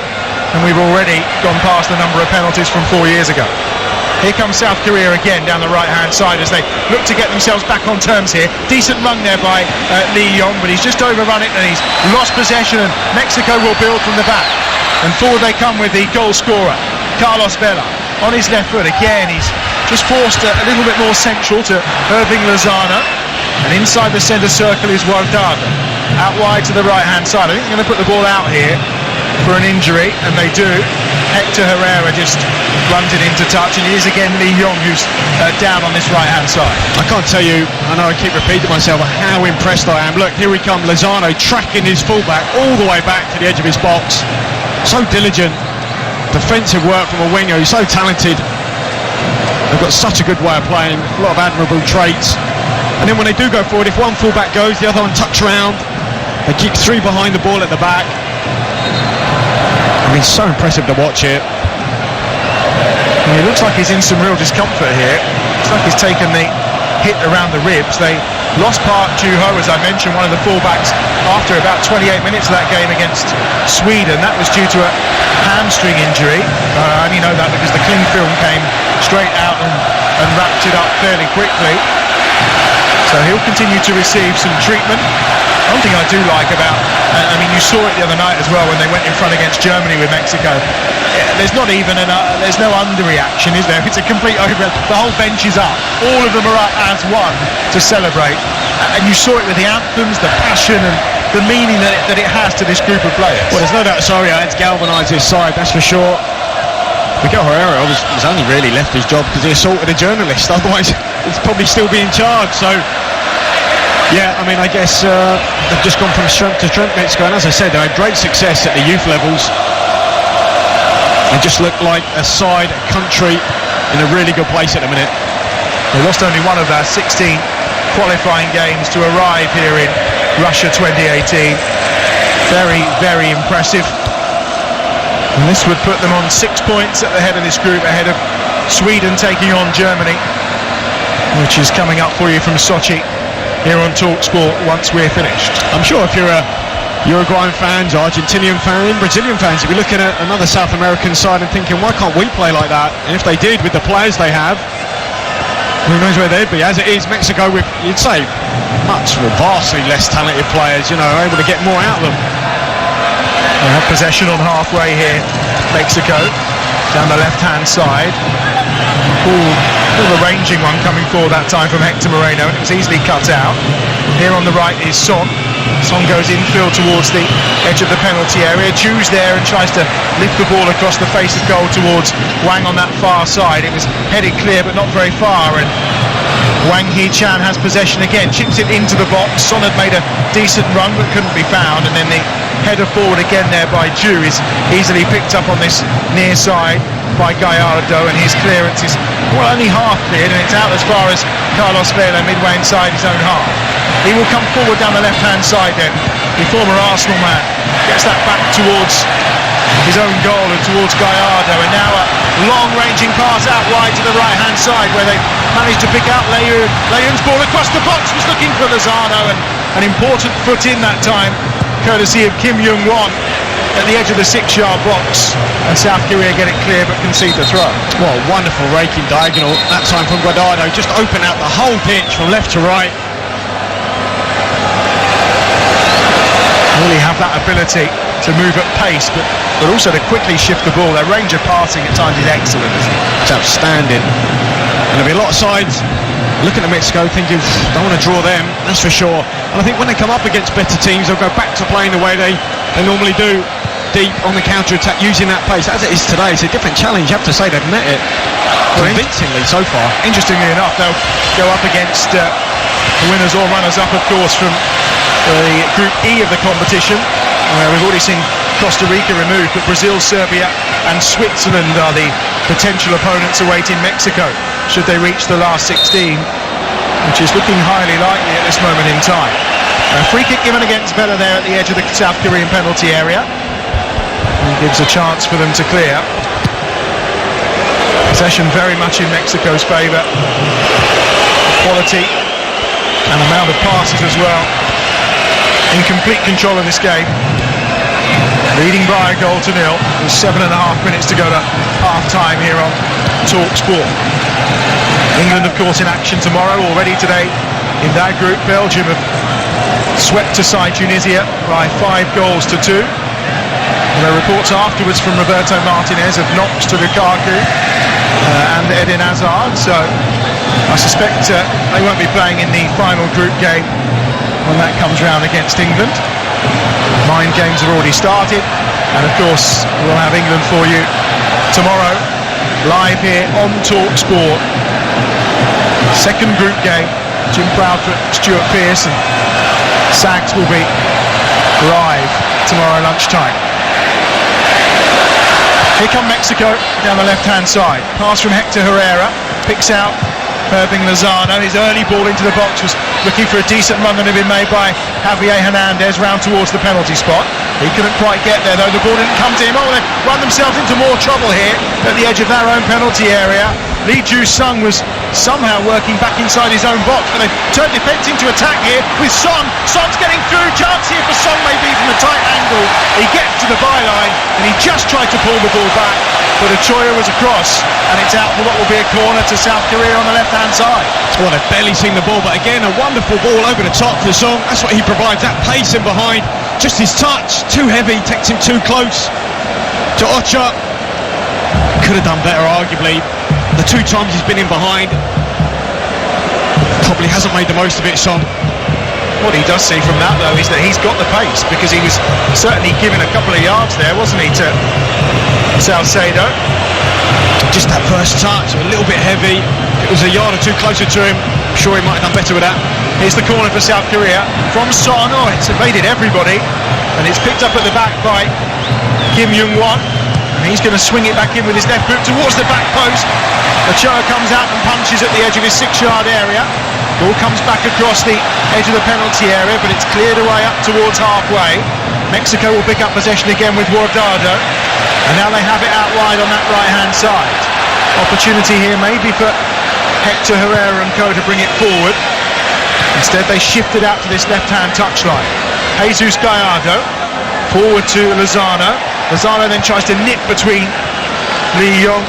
and we've already gone past the number of penalties from 4 years ago. Here comes South Korea again down the right-hand side as they look to get themselves back on terms here. Decent run there by Lee Yong, but he's just overrun it and he's lost possession, and Mexico will build from the back. And forward they come with the goal scorer, Carlos Vela. On his left foot again, he's just forced a little bit more central to Irving Lozano. And inside the centre circle is Guardado. Out wide to the right-hand side. I think they're going to put the ball out here for an injury, and they do. Hector Herrera just runs it into touch, and it is again Lee Yong who's down on this right-hand side. I can't tell you, I know I keep repeating myself, how impressed I am. Look, here we come, Lozano tracking his fullback all the way back to the edge of his box. So diligent, defensive work from a winger. He's so talented. They've got such a good way of playing, a lot of admirable traits. And then when they do go forward, if one fullback goes, the other one tucks around. They keep 3 behind the ball at the back. I mean, so impressive to watch it. Well, he looks like he's in some real discomfort here. It's like he's taken the hit around the ribs. They lost Park Ju-ho, as I mentioned, one of the fullbacks, after about 28 minutes of that game against Sweden. That was due to a hamstring injury. I only know that because the cling film came straight out and wrapped it up fairly quickly. So he'll continue to receive some treatment. One thing I do like about, I mean, you saw it the other night as well when they went in front against Germany with Mexico. There's not even there's no underreaction, is there? It's a complete over. The whole bench is up. All of them are up as one to celebrate. And you saw it with the anthems, the passion, and the meaning that it has to this group of players. Well, there's no doubt, sorry, it's galvanised his side, that's for sure. Miguel Herrera was only really left his job because he assaulted a journalist. Otherwise, he'd probably still be in charge. So, yeah, I mean, I guess they've just gone from strength to strength, Mexico. And as I said, they had great success at the youth levels. They just look like a side, a country in a really good place at the minute. They lost only one of their 16 qualifying games to arrive here in Russia 2018. Very, very impressive. And this would put them on 6 points at the head of this group, ahead of Sweden taking on Germany, which is coming up for you from Sochi here on TalkSport once we're finished. I'm sure if you're a Uruguayan fans, Argentinian fan, Brazilian fans, you'll be looking at another South American side and thinking, why can't we play like that? And if they did with the players they have, who knows where they'd be. As it is, Mexico with, you'd say, vastly less talented players, you know, able to get more out of them. They have possession on halfway here, Mexico, down the left-hand side. The ranging one coming forward that time from Hector Moreno, and it was easily cut out. Here on the right is Son. Son goes infield towards the edge of the penalty area. Chu's there and tries to lift the ball across the face of goal towards Wang on that far side. It was headed clear but not very far, and Wang Hee-chan has possession again, chips it into the box. Son had made a decent run but couldn't be found, and then the Header forward again there by Ju is easily picked up on this near side by Gallardo, and his clearance is only half cleared, and it's out as far as Carlos Vela midway inside his own half. He will come forward down the left hand side then. The former Arsenal man gets that back towards his own goal and towards Gallardo, and now a long-ranging pass out wide to the right-hand side where they managed to pick out Leyoun. Leyoun's ball across the box was looking for Lozano, and an important foot in that time, courtesy of Kim Young-won at the edge of the 6-yard box, and South Korea get it clear but concede the throw. Well, wonderful raking diagonal that time from Guardado, just open out the whole pitch from left to right. Really have that ability to move at pace, but also to quickly shift the ball. Their range of passing at times is excellent, isn't it? It's outstanding. And there'll be a lot of sides looking at Mexico thinking, don't want to draw them, that's for sure. And I think when they come up against better teams, they'll go back to playing the way they normally do, deep on the counter-attack, using that pace. As it is today, it's a different challenge. You have to say they've met it convincingly so far. Interestingly enough, they'll go up against the winners or runners-up, of course, from the Group E of the competition, where we've already seen Costa Rica removed, but Brazil, Serbia and Switzerland are the potential opponents awaiting Mexico should they reach the last 16, which is looking highly likely at this moment in time. A free kick given against Vela there at the edge of the South Korean penalty area. He gives a chance for them to clear. Possession very much in Mexico's favour. Quality and amount of passes as well. In complete control of this game. Leading by a goal to nil. There's 7.5 minutes to go to half-time here on TalkSport. England, of course, in action tomorrow. Already today in that group, Belgium have swept aside Tunisia by 5 goals to 2. There are reports afterwards from Roberto Martinez of knocks to Lukaku and Eden Hazard, so I suspect they won't be playing in the final group game when that comes round against England. Mind games have already started, and of course we'll have England for you tomorrow live here on TalkSport. Second group game. Jim Proudfoot, Stuart Pearce and Sags will be live tomorrow lunchtime. Here come Mexico down the left-hand side. Pass from Hector Herrera, picks out Irving Lozano. His early ball into the box was looking for a decent run that had been made by Javier Hernandez round towards the penalty spot. He couldn't quite get there though, the ball didn't come to him. Oh, they've run themselves into more trouble here at the edge of their own penalty area. Lee Ju-sung was somehow working back inside his own box, but they've turned defence into attack here with Son. Son's getting through, chance here for Son maybe from a tight angle. He gets to the byline and he just tried to pull the ball back, but Ochoa was across and it's out for what will be a corner to South Korea on the left-hand side. Well, they've barely seen the ball, but again, a wonderful ball over the top for Song. That's what he provides, that pace in behind. Just his touch, too heavy, takes him too close to Ochoa. Could have done better, arguably. The 2 times he's been in behind, probably hasn't made the most of it, Son. What he does see from that, though, is that he's got the pace, because he was certainly given a couple of yards there, wasn't he, to Salcedo? Just that first touch, a little bit heavy. It was a yard or 2 closer to him. I'm sure he might have done better with that. Here's the corner for South Korea from Son. Oh, it's evaded everybody, and it's picked up at the back by Kim Young-won. And he's going to swing it back in with his left boot towards the back post. Ochoa comes out and punches at the edge of his 6-yard area. Ball comes back across the edge of the penalty area, but it's cleared away up towards halfway. Mexico will pick up possession again with Guardado, and now they have it out wide on that right-hand side. Opportunity here maybe for Hector Herrera and co to bring it forward. Instead they shift it out to this left-hand touchline. Jesus Gallardo forward to Lozano. Lozano then tries to nip between Lee Yong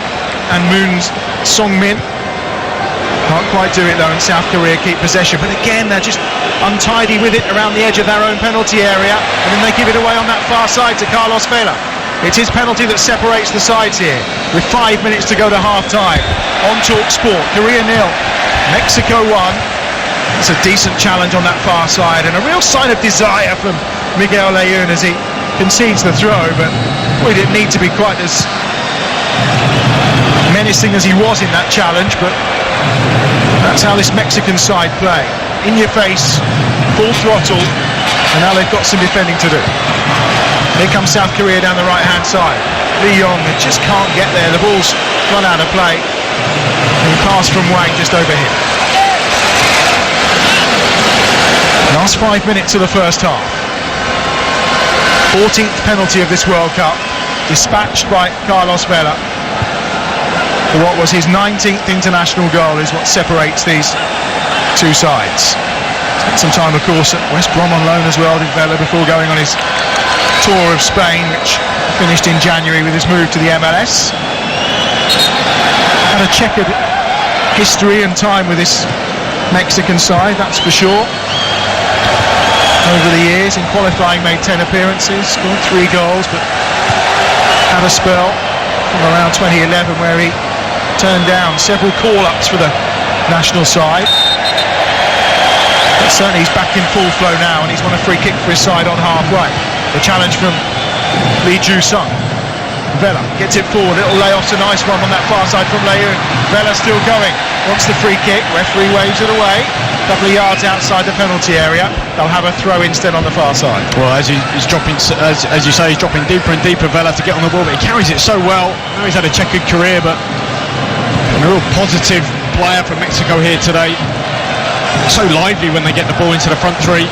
and Moon Song-min. Can't quite do it though, and South Korea keep possession. But again, they're just untidy with it around the edge of their own penalty area, and then they give it away on that far side to Carlos Vela. It's his penalty that separates the sides here, with 5 minutes to go to half-time. On TalkSport, Korea 0, Mexico 1. It's a decent challenge on that far side, and a real sign of desire from Miguel Leyoun as he concedes the throw, but we didn't need to be quite as menacing as he was in that challenge, but that's how this Mexican side play. In your face, full throttle, and now they've got some defending to do. Here comes South Korea down the right-hand side. Lee Yong just can't get there. The ball's run out of play. And pass from Wang just over him. Last 5 minutes of the first half. 14th penalty of this World Cup, dispatched by Carlos Vela. For what was his 19th international goal is what separates these two sides. Spent some time, of course, at West Brom on loan as well, did Vela, before going on his tour of Spain, which finished in January with his move to the MLS. Had a checkered history and time with this Mexican side, that's for sure. Over the years, in qualifying made 10 appearances, scored 3 goals, but had a spell from around 2011 where he turned down several call-ups for the national side. But certainly he's back in full flow now, and he's won a free kick for his side on halfway. The challenge from Lee Ju-sung. Vela gets it forward, little layoff's a nice one on that far side from Leung. Vela still going, wants the free kick, referee waves it away. A couple of yards outside the penalty area. They'll have a throw instead on the far side. Well, as he's dropping, as you say, he's dropping deeper and deeper, Vela, to get on the ball, but he carries it so well. I know he's had a checkered career, but a real positive player for Mexico here today. So lively when they get the ball into the front three.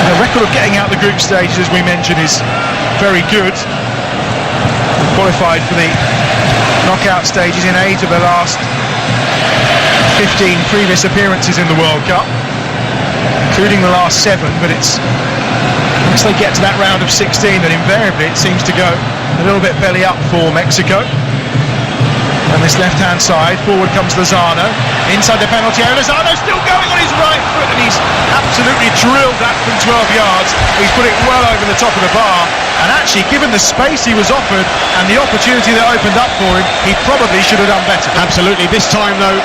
The record of getting out the group stages, as we mentioned, is very good. Qualified for the knockout stages in 8 of the last 15 previous appearances in the World Cup, including the last 7, but it's once they get to that round of 16 that invariably it seems to go a little bit belly up for Mexico. And this left-hand side, forward comes Lozano, inside the penalty area. Lozano still going on his right foot, and he's absolutely drilled that from 12 yards. He's put it well over the top of the bar, and actually, given the space he was offered and the opportunity that opened up for him, he probably should have done better. Absolutely. This time, though,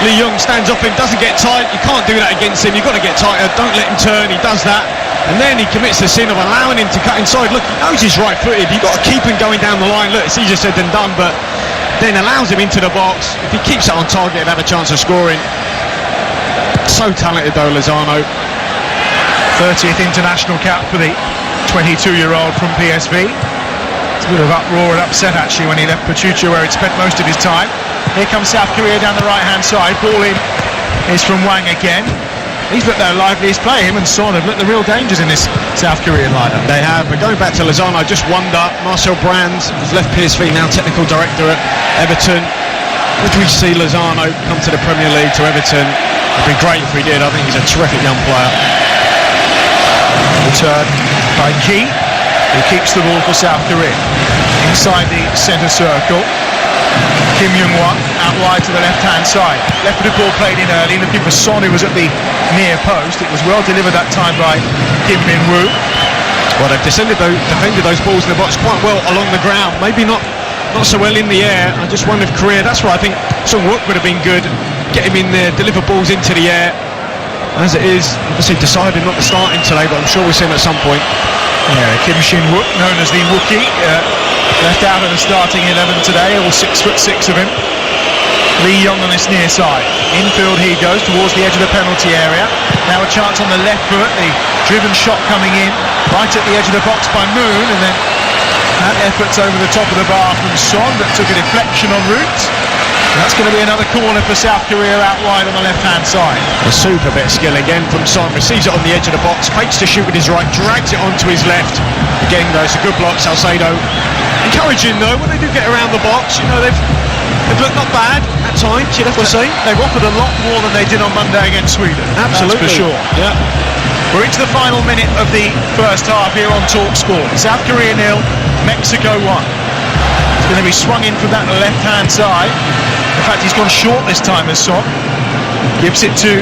Lee Yong stands up and doesn't get tight. You can't do that against him. You've got to get tighter. Don't let him turn. He does that, and then he commits the sin of allowing him to cut inside. Look, he knows he's right-footed. You've got to keep him going down the line. Look, it's easier said than done, but then allows him into the box. If he keeps it on target, he'll have a chance of scoring. So talented though, Lozano. 30th international cap for the 22-year-old from PSV. It's a bit of uproar and upset actually when he left Pachuca, where he'd spent most of his time. Here comes South Korea down the right-hand side. Ball in is from Wang again. He's looked their liveliest play. Him and Son have looked the real dangers in this South Korean lineup. They have, but going back to Lozano, I just wonder, Marcel Brands has left PSV, now technical director at Everton. Would we see Lozano come to the Premier League, to Everton? It'd be great if we did. I think he's a terrific young player. Return by Ki, who keeps the ball for South Korea. Inside the centre circle. Kim Young-won out wide to the left-hand side. Left-footed ball played in early, looking for Son, who was at the near post. It was well delivered that time by Kim Min-woo. Well, they've defended those balls in the box quite well along the ground. Maybe not so well in the air. I just wonder if Korea, that's where I think Sung-wook would have been good. Get him in there, deliver balls into the air. As it is, obviously decided not to start him today, but I'm sure we'll see him at some point. Yeah, Kim Shin-wook, known as the Wookie, left out of the starting 11 today, all 6'6" of him. Lee Yong on this near side. Infield he goes towards the edge of the penalty area. Now a chance on the left foot, the driven shot coming in, right at the edge of the box by Moon, and then that effort's over the top of the bar from Son, that took a deflection en route. That's going to be another corner for South Korea out wide on the left-hand side. A super bit of skill again from Son. Receives it on the edge of the box, fakes to shoot with his right, drags it onto his left. Again, though, it's a good block, Salcedo. Encouraging, though, when they do get around the box. You know, they've looked not bad at times, you'd have to say. They've offered a lot more than they did on Monday against Sweden. Absolutely. That's for sure. Yeah. We're into the final minute of the first half here on TalkSport. South Korea 0, Mexico 1. It's going to be swung in from that left-hand side. In fact, he's gone short this time as Son. Gives it to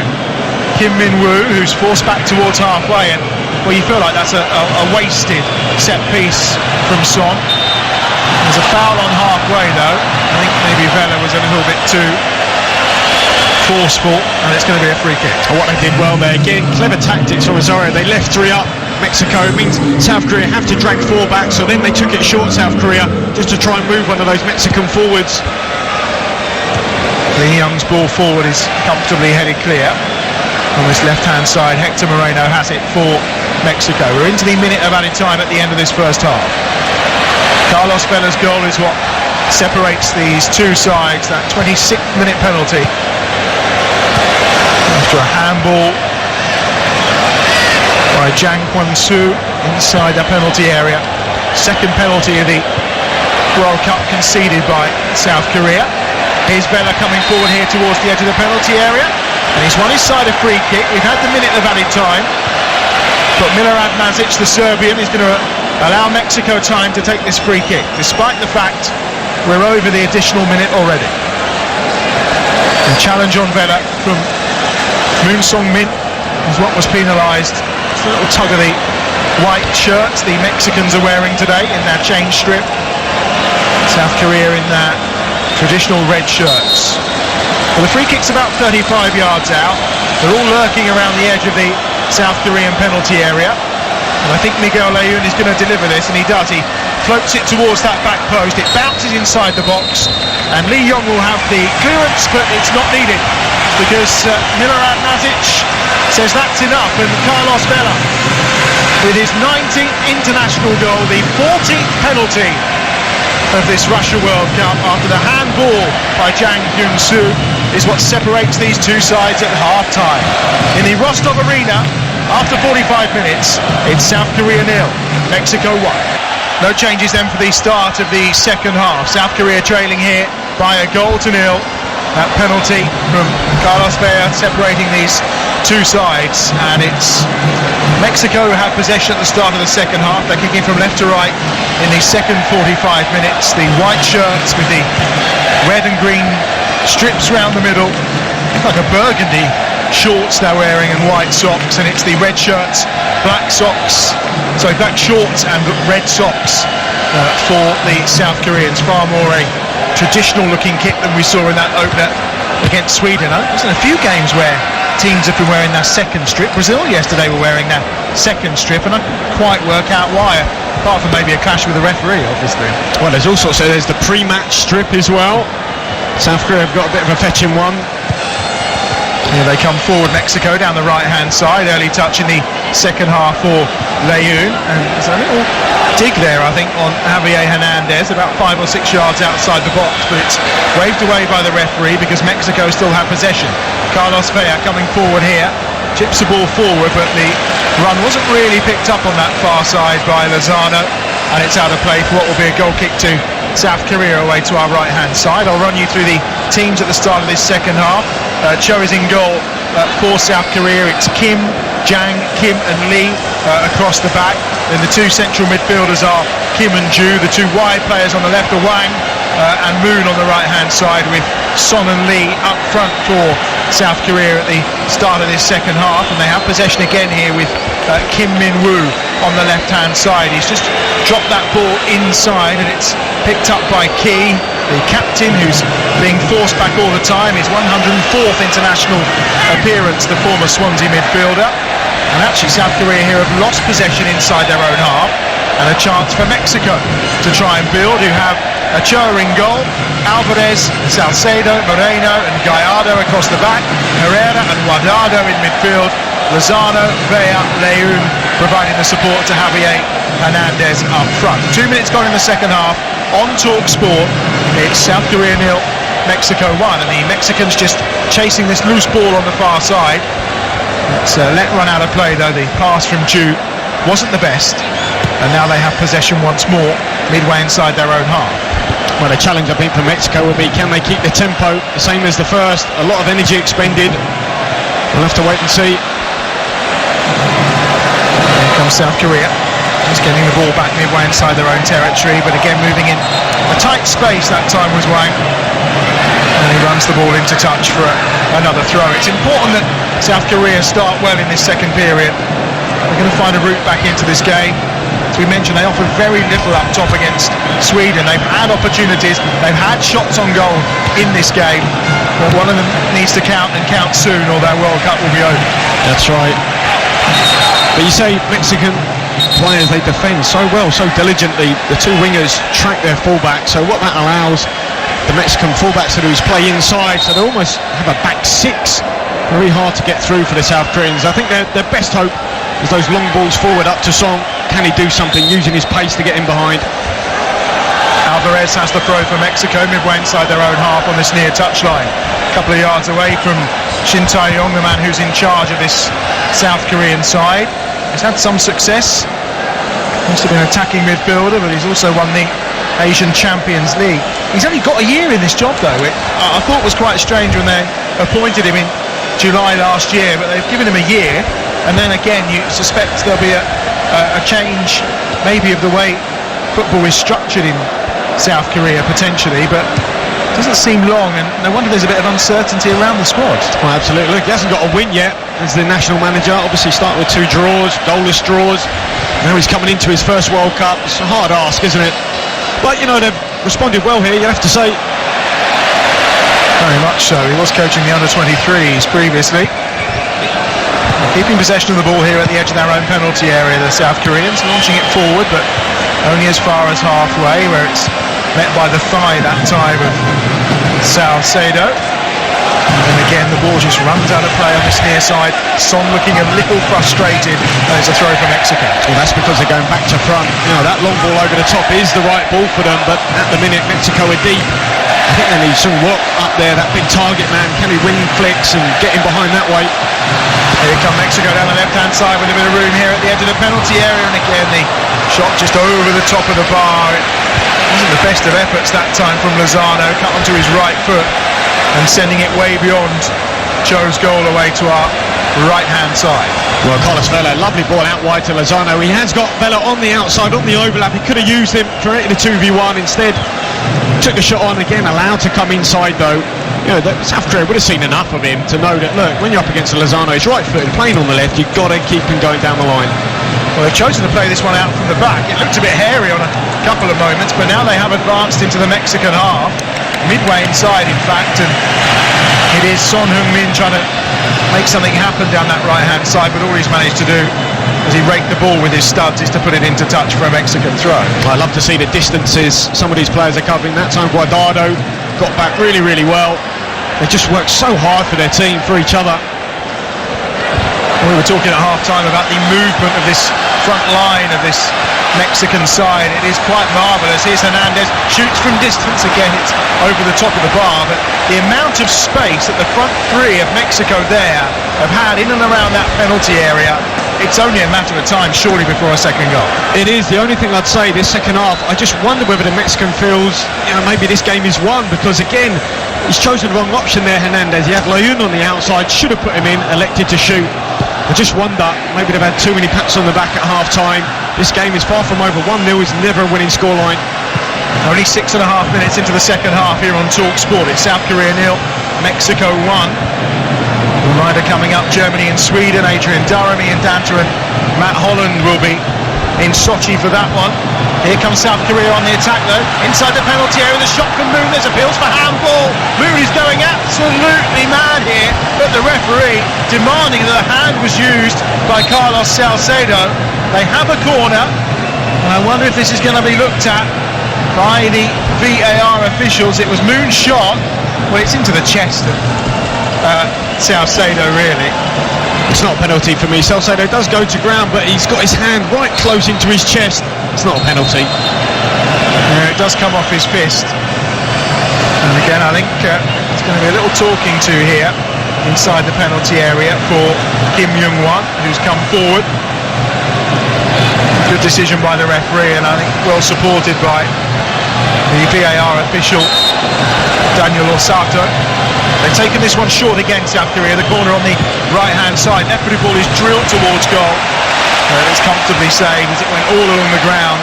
Kim Min-woo, who's forced back towards halfway, and well, you feel like that's a wasted set piece from Son. There's a foul on halfway though. I think maybe Vela was a little bit too forceful, and it's going to be a free kick. Oh, what they did well there, again, clever tactics from Rosario. They left 3 up. Mexico means South Korea have to drag 4 back, so then they took it short, South Korea, just to try and move one of those Mexican forwards. Lee Young's ball forward is comfortably headed clear. On this left-hand side, Hector Moreno has it for Mexico. We're into the minute of added time at the end of this first half. Carlos Vela's goal is what separates these two sides, that 26th minute penalty. After a handball by Jang Kwon-soo inside the penalty area. Second penalty of the World Cup conceded by South Korea. Here's Vela coming forward here towards the edge of the penalty area. And he's won his side a free kick. We've had the minute of added time. But Milorad Mazic, the Serbian, is going to allow Mexico time to take this free kick, despite the fact we're over the additional minute already. And challenge on Vela from Moon Song-min is what was penalised. It's a little tug of the white shirts the Mexicans are wearing today in their change strip. South Korea in their traditional red shirts. Well, the free kick's about 35 yards out. They're all lurking around the edge of the South Korean penalty area. And I think Miguel Layun is going to deliver this, and he does. He floats it towards that back post. It bounces inside the box. And Lee Yong will have the clearance, but it's not needed because Milorad Mazic says that's enough. And Carlos Vela, with his 19th international goal, the 14th penalty of this Russia World Cup after the handball by Jang Kyung-soo, is what separates these two sides at half-time. In the Rostov Arena, after 45 minutes, it's South Korea 0, Mexico 1. No changes then for the start of the second half. South Korea trailing here by a goal to 0. That penalty from Carlos Vela separating these two sides, and it's Mexico who have possession at the start of the second half. They're kicking from left to right in the second 45 minutes. The white shirts with the red and green strips round the middle, like a burgundy shorts they're wearing and white socks, and it's the red shirts, black socks, sorry, black shorts and red socks for the South Koreans. Far more a traditional looking kit than we saw in that opener against Sweden. There's been a few games where teams have been wearing their second strip. Brazil yesterday were wearing their second strip, and I couldn't quite work out why, apart from maybe a clash with the referee, obviously. Well, there's also there's the pre-match strip as well. South Korea have got a bit of a fetching one. Here they come forward, Mexico, down the right-hand side. Early touch in the second half for Layun, and there's a little dig there, I think, on Javier Hernandez, about 5 or 6 yards outside the box, but it's waved away by the referee because Mexico still have possession. Carlos Vela coming forward here, chips the ball forward, but the run wasn't really picked up on that far side by Lozano, and it's out of play for what will be a goal kick to South Korea away to our right-hand side. I'll run you through the teams at the start of this second half. Cho is in goal for South Korea. It's Kim, Jang, Kim and Lee across the back. Then the two central midfielders are Kim and Ju. The two wide players on the left are Wang and Moon on the right-hand side, with Son and Lee up front for South Korea at the start of this second half. And they have possession again here with Kim Min-woo on the left-hand side. He's just dropped that ball inside, and it's picked up by Key, the captain, who's being forced back all the time. His 104th international appearance, the former Swansea midfielder. And actually South Korea here have lost possession inside their own half, and a chance for Mexico to try and build, who have Ochoa in goal, Alvarez, Salcedo, Moreno and Gallardo across the back, Herrera and Guardado in midfield, Lozano, Vea, Layun providing the support to Javier Hernandez up front. 2 minutes gone in the second half. On Talk Sport, it's South Korea 0, Mexico 1, and the Mexicans just chasing this loose ball on the far side. It's let run out of play though. The pass from Ju wasn't the best, and now they have possession once more midway inside their own half. Well, the challenge I think for Mexico will be, can they keep the tempo the same as the first? A lot of energy expended. We'll have to wait and see. Here comes South Korea, just getting the ball back midway inside their own territory, but again moving in a tight space. That time was Wang, and he runs the ball into touch for another throw. It's important that South Korea start well in this second period. They're going to find a route back into this game. As we mentioned, they offered very little up top against Sweden. They've had opportunities, they've had shots on goal in this game, but one of them needs to count, and count soon, or their World Cup will be over. That's right. But you say Mexican players, they defend so well, so diligently. The two wingers track their fullback, so what that allows the Mexican fullbacks to do is play inside, so they almost have a back six very hard to get through for the South Koreans. I think their best hope is those long balls forward up to Song. Can he do something using his pace to get in behind? Alvarez has the throw for Mexico, midway inside their own half on this near touchline. A couple of yards away from Shin Tae-yong, the man who's in charge of this South Korean side. He's had some success. Must have been an attacking midfielder, but he's also won the Asian Champions League. He's only got a year in this job, though. I thought it was quite strange when they appointed him in July last year, but they've given him a year. And then again, you suspect there'll be a change maybe of the way football is structured in South Korea, potentially, but it doesn't seem long, and no wonder there's a bit of uncertainty around the squad. Well, absolutely. Look, he hasn't got a win yet as the national manager. Obviously started with 2 draws, goalless draws. Now he's coming into his first World Cup. It's a hard ask, isn't it? But, you know, they've responded well here, you have to say. Very much so. He was coaching the under-23s previously. Keeping possession of the ball here at the edge of their own penalty area, the South Koreans, launching it forward, but only as far as halfway, where it's met by the thigh that time of Salcedo. And again, the ball just runs out of play on this near side. Song looking a little frustrated, and it's a throw for Mexico. Well, that's because they're going back to front. You know, that long ball over the top is the right ball for them, but at the minute, Mexico are deep. I think they need some work up there, that big target man. Can he wing flicks and get in behind that way? Here come Mexico down the left-hand side with a bit of room here at the edge of the penalty area, and again the shot just over the top of the bar. It wasn't the best of efforts that time from Lozano, cut onto his right foot and sending it way beyond Cho's goal away to our right-hand side. Well, Carlos Vela, lovely ball out wide to Lozano. He has got Vela on the outside, on the overlap. He could have used him, created a 2v1 instead. Took the shot on again, allowed to come inside though. You know, South Korea would have seen enough of him to know that, look, when you're up against Lozano, he's right-footed, playing on the left, you've got to keep him going down the line. Well, they've chosen to play this one out from the back. It looked a bit hairy on a couple of moments, but now they have advanced into the Mexican half, midway inside in fact, and it is Son Heung-min trying to make something happen down that right-hand side, but all he's managed to do as he raked the ball with his studs is to put it into touch for a Mexican throw. Well, I love to see the distances some of these players are covering. That time Guardado got back really, really well. They just worked so hard for their team, for each other. We were talking at half-time about the movement of this front line of this Mexican side. It is quite marvellous. Here's Hernandez, shoots from distance again. It's over the top of the bar, but the amount of space that the front three of Mexico there have had in and around that penalty area, it's only a matter of time, surely, before a second goal. It is. The only thing I'd say this second half, I just wonder whether the Mexican feels, you know, maybe this game is won, because again, he's chosen the wrong option there, Hernandez. He had Layun on the outside, should have put him in, elected to shoot. I just wonder, maybe they've had too many pats on the back at half-time. This game is far from over. 1-0 is never a winning scoreline. Only 6.5 minutes into the second half here on TalkSport. It's South Korea 0, Mexico 1. Reminder coming up, Germany and Sweden. Adrian Durham, Ian Danter and Matt Holland will be in Sochi for that one. Here comes South Korea on the attack though. Inside the penalty area, the shot from Moon. There's appeals for handball. Moon is going absolutely mad here, but the referee demanding that a hand was used by Carlos Salcedo. They have a corner, and I wonder if this is going to be looked at by the VAR officials. It was Moon's shot. Well, it's into the chest of Salcedo, really. It's not a penalty for me. Salcedo does go to ground, but he's got his hand right close into his chest. It's not a penalty. Yeah, it does come off his fist. And again, I think it's going to be a little talking to here inside the penalty area for Kim Young-won, who's come forward. Good decision by the referee, and I think well supported by the VAR official Daniel Osato. They've taken this one short again, South Korea. The corner on the right-hand side. That pretty ball is drilled towards goal. It's comfortably saved as it went all along the ground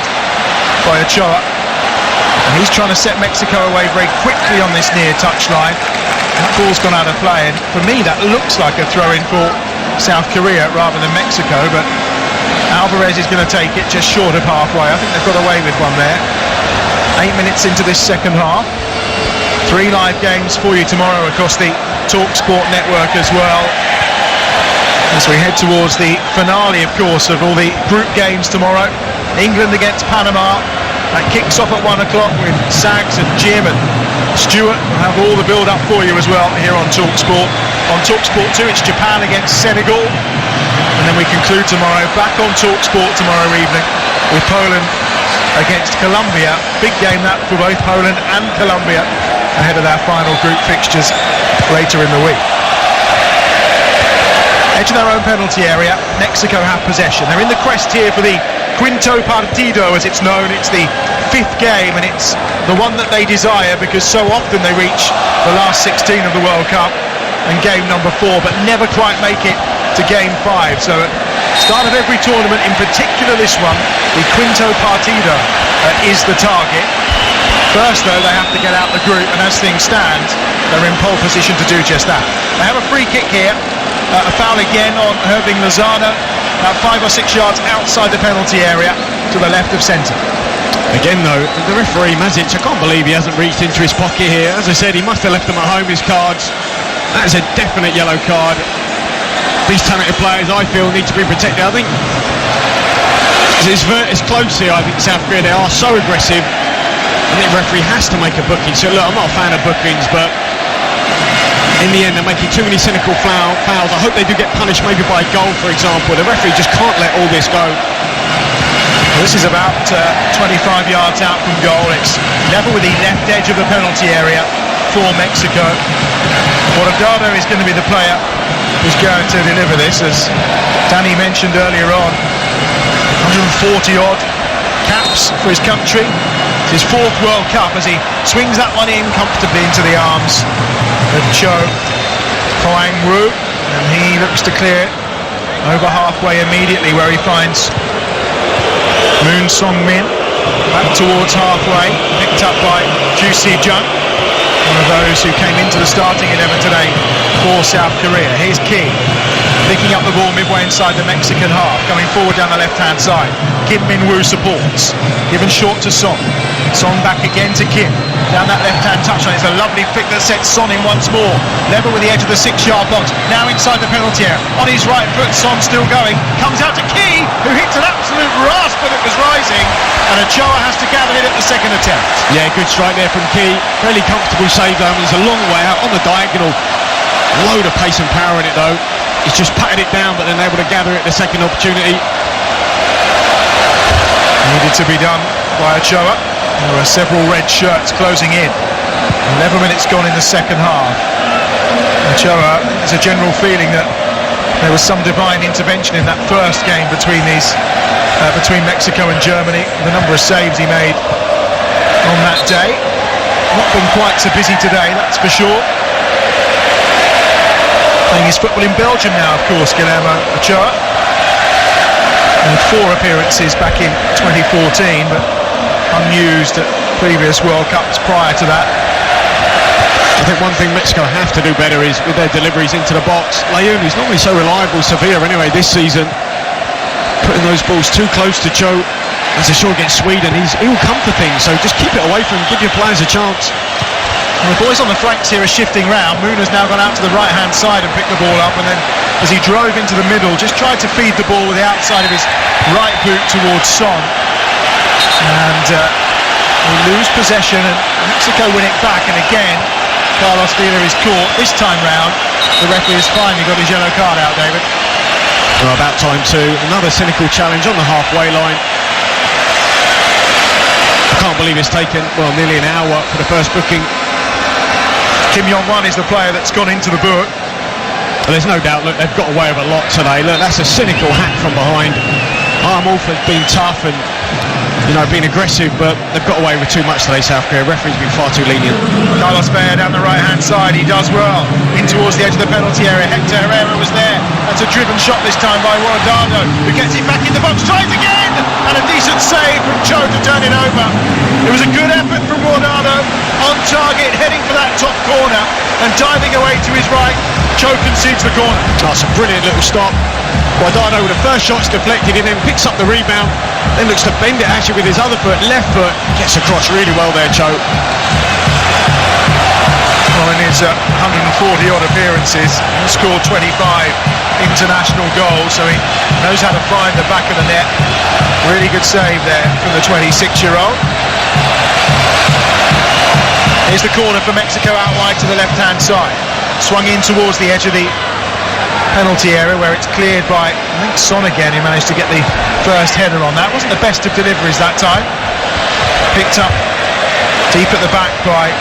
by Ochoa. And he's trying to set Mexico away very quickly on this near touchline. That ball's gone out of play, and for me that looks like a throw-in for South Korea rather than Mexico, but Alvarez is going to take it just short of halfway. I think they've got away with one there. 8 minutes into this second half. 3 live games for you tomorrow across the TalkSport network as well, as we head towards the finale, of course, of all the group games tomorrow. England against Panama. That kicks off at 1 o'clock with Sags and Jim and Stuart. We'll have all the build-up for you as well here on TalkSport On TalkSport 2, it's Japan against Senegal. And then we conclude tomorrow, back on TalkSport tomorrow evening, with Poland against Colombia. Big game that for both Poland and Colombia ahead of their final group fixtures later in the week. Edge of their own penalty area, Mexico have possession. They're in the quest here for the Quinto Partido, as it's known. It's the 5th game, and it's the one that they desire, because so often they reach the last 16 of the World Cup and game number 4, but never quite make it to game 5. So at the start of every tournament, in particular this one, the Quinto Partido is the target. First, though, they have to get out the group, and as things stand, they're in pole position to do just that. They have a free kick here. A foul again on Irving Lozano, about 5 or 6 yards outside the penalty area to the left of centre. Again though, the referee Mazic, I can't believe he hasn't reached into his pocket here. As I said, he must have left them at home, his cards. That is a definite yellow card. These talented players, I feel, need to be protected. I think it's close here. I think South Korea, they are so aggressive. I think the referee has to make a booking. So look, I'm not a fan of bookings, but in the end, they're making too many cynical fouls. I hope they do get punished, maybe by a goal, for example. The referee just can't let all this go. Well, this is about 25 yards out from goal. It's level with the left edge of the penalty area for Mexico. Guardado is going to be the player who's going to deliver this, as Danny mentioned earlier on. 140 odd caps for his country. It's his 4th World Cup, as he swings that one in comfortably into the arms of Cho Koang-woo, and he looks to clear it over halfway immediately, where he finds Moon Song-min back towards halfway, picked up by Ju Si-jung, one of those who came into the starting 11 today for South Korea. Here's Ki picking up the ball midway inside the Mexican half, coming forward down the left-hand side. Kim Min-woo supports, given short to Son. Son back again to Kim, down that left-hand touchline. It's a lovely flick that sets Son in once more, level with the edge of the 6-yard box, now inside the penalty area. On his right foot, Son still going, comes out to Ki, who hits an absolute rasp when it was rising, and Ochoa has to gather it at the second attempt. Yeah, good strike there from Ki, fairly comfortable save though. He's a long way out on the diagonal, load of pace and power in it though. He's just patted it down, but then able to gather it at the second opportunity. Needed to be done by Ochoa. There were several red shirts closing in. 11 minutes gone in the second half. Ochoa, there's a general feeling that there was some divine intervention in that first game between Mexico and Germany. The number of saves he made on that day. Not been quite so busy today, that's for sure. Playing his football in Belgium now, of course, Guillermo Ochoa. Made 4 appearances back in 2014, but unused at previous World Cups prior to that. I think one thing Mexico have to do better is with their deliveries into the box. Leon, who's normally so reliable, Sevilla anyway this season, putting those balls too close to Cho. As a sure against Sweden, he will come for things, so just keep it away from him, give your players a chance. And the boys on the flanks here are shifting round. Moon has now gone out to the right-hand side and picked the ball up, and then as he drove into the middle, just tried to feed the ball with the outside of his right boot towards Son. And we lose possession, and Mexico win it back, and again, Carlos Vela is caught. This time round, the referee has finally got his yellow card out, David. Well, about time too. Another cynical challenge on the halfway line. I can't believe it's taken, well, nearly an hour for the first booking. Kim Yong-won is the player that's gone into the book. Well, there's no doubt, look, they've got away with a lot today. Look, that's a cynical hack from behind. I'm all for being tough and, you know, being aggressive, but they've got away with too much today, South Korea. Referee's been far too lenient. Carlos Vela down the right-hand side. He does well. In towards the edge of the penalty area. Hector Herrera was there. That's a driven shot this time by Guardado, who gets it back in the box. Tries again! And a decent save from Cho to turn it over. It was a good effort from Guardado. On target, heading for that top corner. And diving away to his right. Cho concedes the corner. That's a brilliant little stop. Guardado with the first shot's deflected, he then picks up the rebound, then looks to bend it actually with his other foot, left foot, gets across really well there, Cho. Well, in his 140 odd appearances, he scored 25 international goals, so he knows how to find the back of the net. Really good save there from the 26-year-old. Here's the corner for Mexico out wide to the left-hand side. swung in towards the edge of the penalty area where it's cleared by, I think, Son again, who managed to get the first header on that. Wasn't the best of deliveries that time. Picked up deep at the back by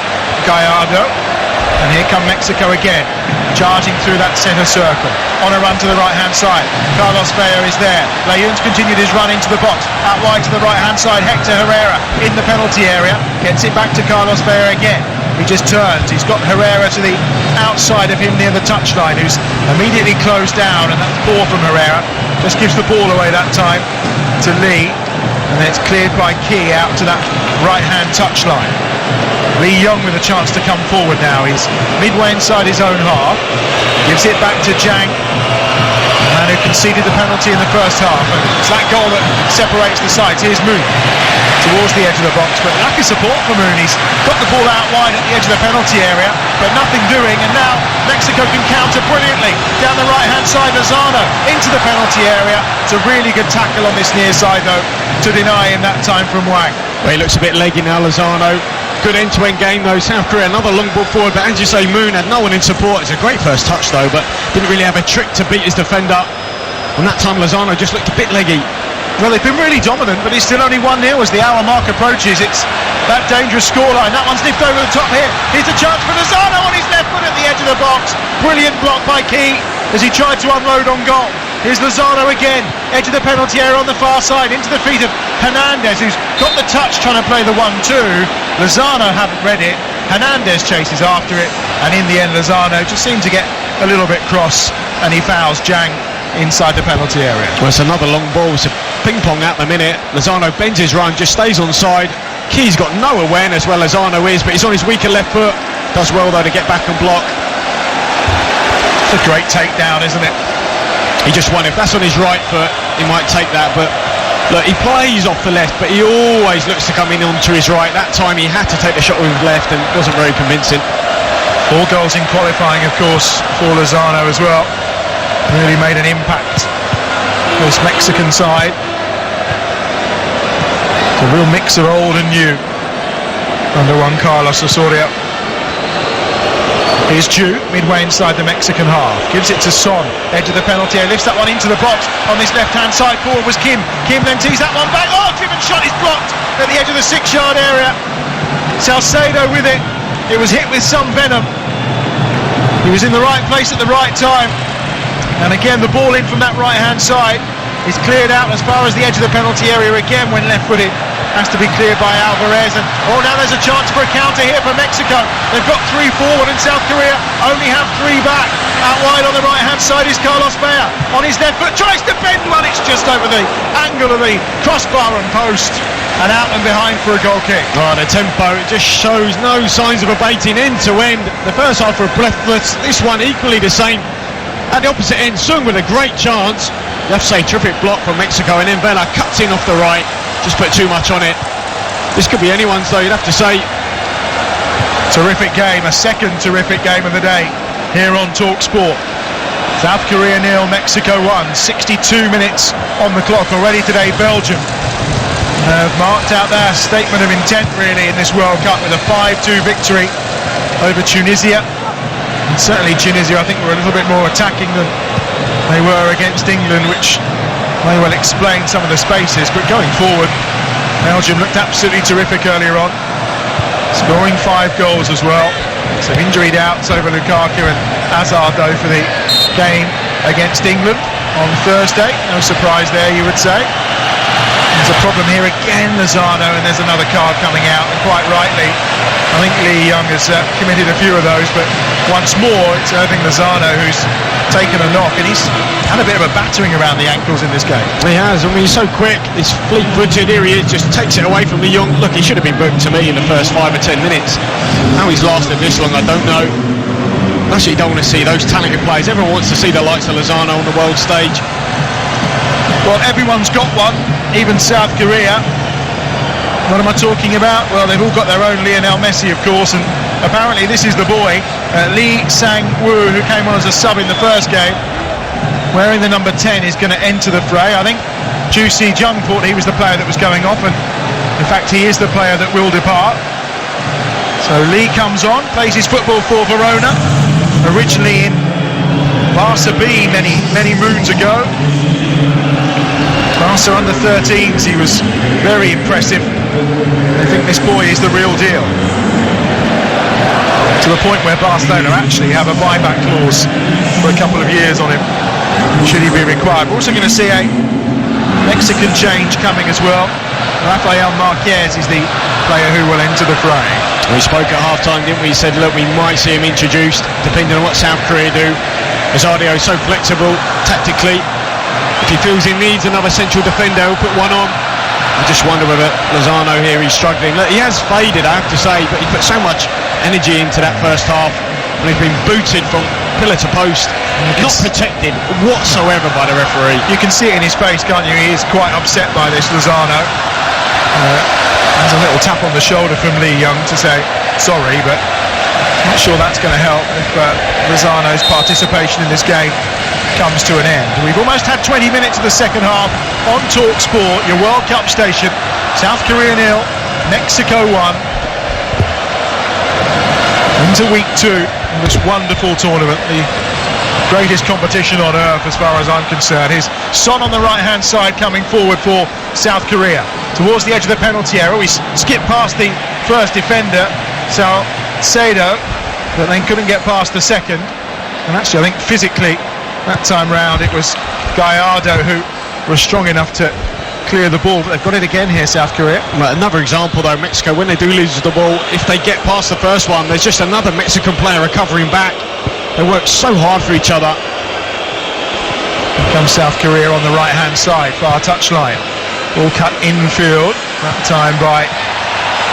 Gallardo. And here come Mexico again, charging through that centre circle. On a run to the right-hand side. Carlos Vela is there. Layun's continued his run into the box. Out wide to the right-hand side. Hector Herrera in the penalty area. Gets it back to Carlos Vela again. He just turns. He's got Herrera to the outside of him near the touchline, who's immediately closed down, and that's poor from Herrera. Just gives the ball away that time to Lee, and then it's cleared by Key out to that right-hand touchline. Lee Young with a chance to come forward now. He's midway inside his own half. Gives it back to Zhang, the man who conceded the penalty in the first half. And it's that goal that separates the sides. Here's Moon towards the edge of the box, but lack of support for Moon. He's got the ball out wide at the edge of the penalty area, but nothing doing. And now Mexico can counter brilliantly down the right-hand side. Lozano into the penalty area. It's a really good tackle on this near side, though, to deny him that time from Wang. Well, he looks a bit leggy now, Lozano. Good end-to-end game though. South Korea, another long ball forward, but as you say, Moon had no one in support. It's a great first touch though, but didn't really have a trick to beat his defender. And that time Lozano just looked a bit leggy. Well, they've been really dominant, but it's still only 1-0 as the hour mark approaches. It's that dangerous scoreline. That one's nipped over the top here. Here's a chance for Lozano on his left foot at the edge of the box. Brilliant block by Key as he tried to unload on goal. Here's Lozano again, edge of the penalty area on the far side, into the feet of Hernandez, who's got the touch trying to play the 1-2. Lozano hadn't read it. Hernandez chases after it, and in the end Lozano just seemed to get a little bit cross, and he fouls Zhang inside the penalty area. Well, it's another long ball. It's a ping-pong at the minute. Lozano bends his run, just stays on side. Key's got no awareness where Lozano is, but he's on his weaker left foot. Does well though to get back and block. It's a great takedown, isn't it? He just won. If that's on his right foot, he might take that, but look, he plays off the left, but he always looks to come in onto his right. That time he had to take the shot with his left and it wasn't very convincing. 4 goals in qualifying, of course, for Lozano as well. Really made an impact for this Mexican side. It's a real mix of old and new under Juan Carlos Osorio. Here's Ju, midway inside the Mexican half. Gives it to Son, edge of the penalty area. Lifts that one into the box. On this left-hand side, forward was Kim. Kim then tees that one back. Oh, driven shot is blocked at the edge of the 6-yard area. Salcedo with it. It was hit with some venom. He was in the right place at the right time. And again, the ball in from that right-hand side is cleared out as far as the edge of the penalty area again when left-footed. Has to be cleared by Alvarez, and now there's a chance for a counter here for Mexico. They've got 3 forward and South Korea only have 3 back. Out wide on the right hand side is Carlos Vela. On his left foot, tries to bend one, it's just over the angle of the crossbar and post, and out and behind for a goal kick. Oh, the tempo, it just shows no signs of abating end to end. The first half were breathless, this one equally the same. At the opposite end, Sung with a great chance. You have to say, terrific block from Mexico, and then Vela cuts in off the right. Just put too much on it. This could be anyone's though, you'd have to say. Terrific game, a second terrific game of the day here on TalkSport. South Korea 0, Mexico 1. 62 minutes on the clock already today. Belgium have marked out their statement of intent really in this World Cup with a 5-2 victory over Tunisia. And certainly Tunisia, I think, were a little bit more attacking than they were against England, which may well explain some of the spaces, but going forward, Belgium looked absolutely terrific earlier on, scoring 5 goals as well. Some injury doubts over Lukaku and Hazard though for the game against England on Thursday. No surprise there, you would say. There's a problem here again, Lozano, and there's another card coming out, and quite rightly. I think Lee Young has committed a few of those, but once more it's Irving Lozano who's taken a knock, and he's had a bit of a battering around the ankles in this game. He has. I mean, he's so quick, he's fleet-footed. Here he is, just takes it away from the Young. Look, he should have been booked to me in the first 5 or 10 minutes. How he's lasted this long, I don't know. Actually, don't want to see those talented players. Everyone wants to see the likes of Lozano on the world stage. Well, everyone's got one, even South Korea. What am I talking about? Well, they've all got their own Lionel Messi, of course, and apparently this is the boy, Lee Sang-woo, who came on as a sub in the first game, wearing the number 10, is going to enter the fray. I think Ju Si-jung thought he was the player that was going off, and in fact he is the player that will depart. So Lee comes on, plays his football for Verona. originally in Barca B many moons ago. Barca under 13s, he was very impressive. I think this boy is the real deal. To the point where Barcelona actually have a buyback clause for a couple of years on him, should he be required. We're also going to see a Mexican change coming as well. Rafael Marquez is the player who will enter the fray. We spoke at half-time, didn't we? Said, look, we might see him introduced, depending on what South Korea do. Rosario is so flexible, tactically. If he feels he needs another central defender, he'll put one on. I just wonder whether Lozano here, he's struggling. Look, he has faded, I have to say, but he put so much energy into that first half. And he's been booted from pillar to post, not protected whatsoever by the referee. You can see it in his face, can't you? He is quite upset by this, Lozano. There's a little tap on the shoulder from Lee Young to say sorry, but not sure that's going to help if Lozano's participation in this game comes to an end. We've almost had 20 minutes of the second half on TalkSport, your World Cup station. South Korea 0, Mexico 1. Into week 2 of this wonderful tournament, the greatest competition on earth as far as I'm concerned. Here's Son on the right-hand side coming forward for South Korea. Towards the edge of the penalty area, we skipped past the first defender, Salcedo, but then couldn't get past the second. And actually, I think physically, that time round, it was Gallardo who was strong enough to clear the ball. But they've got it again here, South Korea. Well, another example though, Mexico, when they do lose the ball, if they get past the first one, there's just another Mexican player recovering back. They work so hard for each other. Here comes South Korea on the right-hand side, far touchline. Ball cut infield, that time by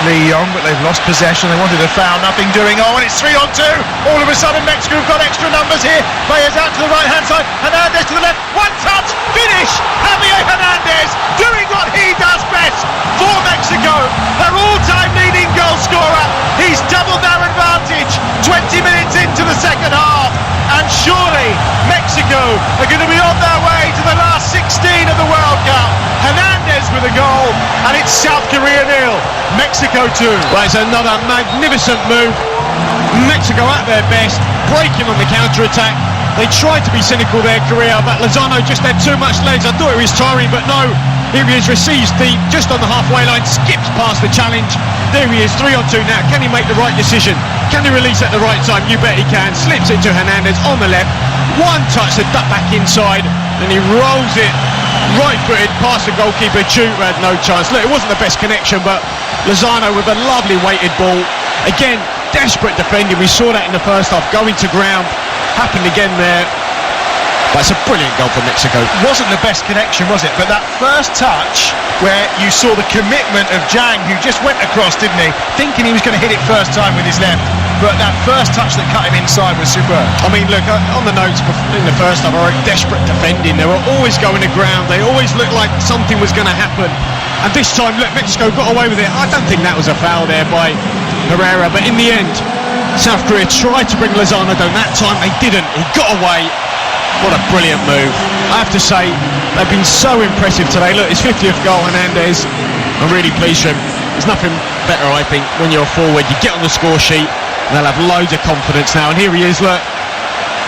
Lee Young, but they've lost possession. They wanted a foul, nothing doing. Oh, and it's 3-on-2. All of a sudden, Mexico have got extra numbers here. Players out to the right-hand side. Hernandez to the left. One touch, finish. Javier Hernandez doing what he does best for Mexico. Their all-time leading goal scorer. He's doubled their advantage. 20 minutes into the second half. And surely Mexico are going to be on their way to the last 16 of the World Cup. Hernandez with a goal, and it's South Korea 0, Mexico 2. Well, it's another magnificent move. Mexico at their best, breaking on the counter-attack. They tried to be cynical there, Korea, but Lozano just had too much legs. I thought it was tiring, but no. Here he is, receives deep, just on the halfway line, skips past the challenge. There he is, 3-on-2 now. Can he make the right decision? Can he release at the right time? You bet he can. Slips it to Hernandez on the left. One touch to duck back inside, and he rolls it right-footed past the goalkeeper. Chu had no chance. Look, it wasn't the best connection, but Lozano with a lovely weighted ball. Again, desperate defending. We saw that in the first half. Going to ground. Happened again there. But it's a brilliant goal for Mexico. Wasn't the best connection, was it? But that first touch, where you saw the commitment of Zhang, who just went across, didn't he? Thinking he was going to hit it first time with his left. But that first touch that cut him inside was superb. I mean, look, on the notes in the first half, I wrote desperate defending. They were always going to ground. They always looked like something was going to happen. And this time, look, Mexico got away with it. I don't think that was a foul there by Herrera. But in the end, South Korea tried to bring Lozano down. That time they didn't. He got away. What a brilliant move. I have to say, they've been so impressive today. Look, his 50th goal, Hernandez. I'm really pleased for him. There's nothing better, I think, when you're forward. You get on the score sheet, and they'll have loads of confidence now. And here he is, look,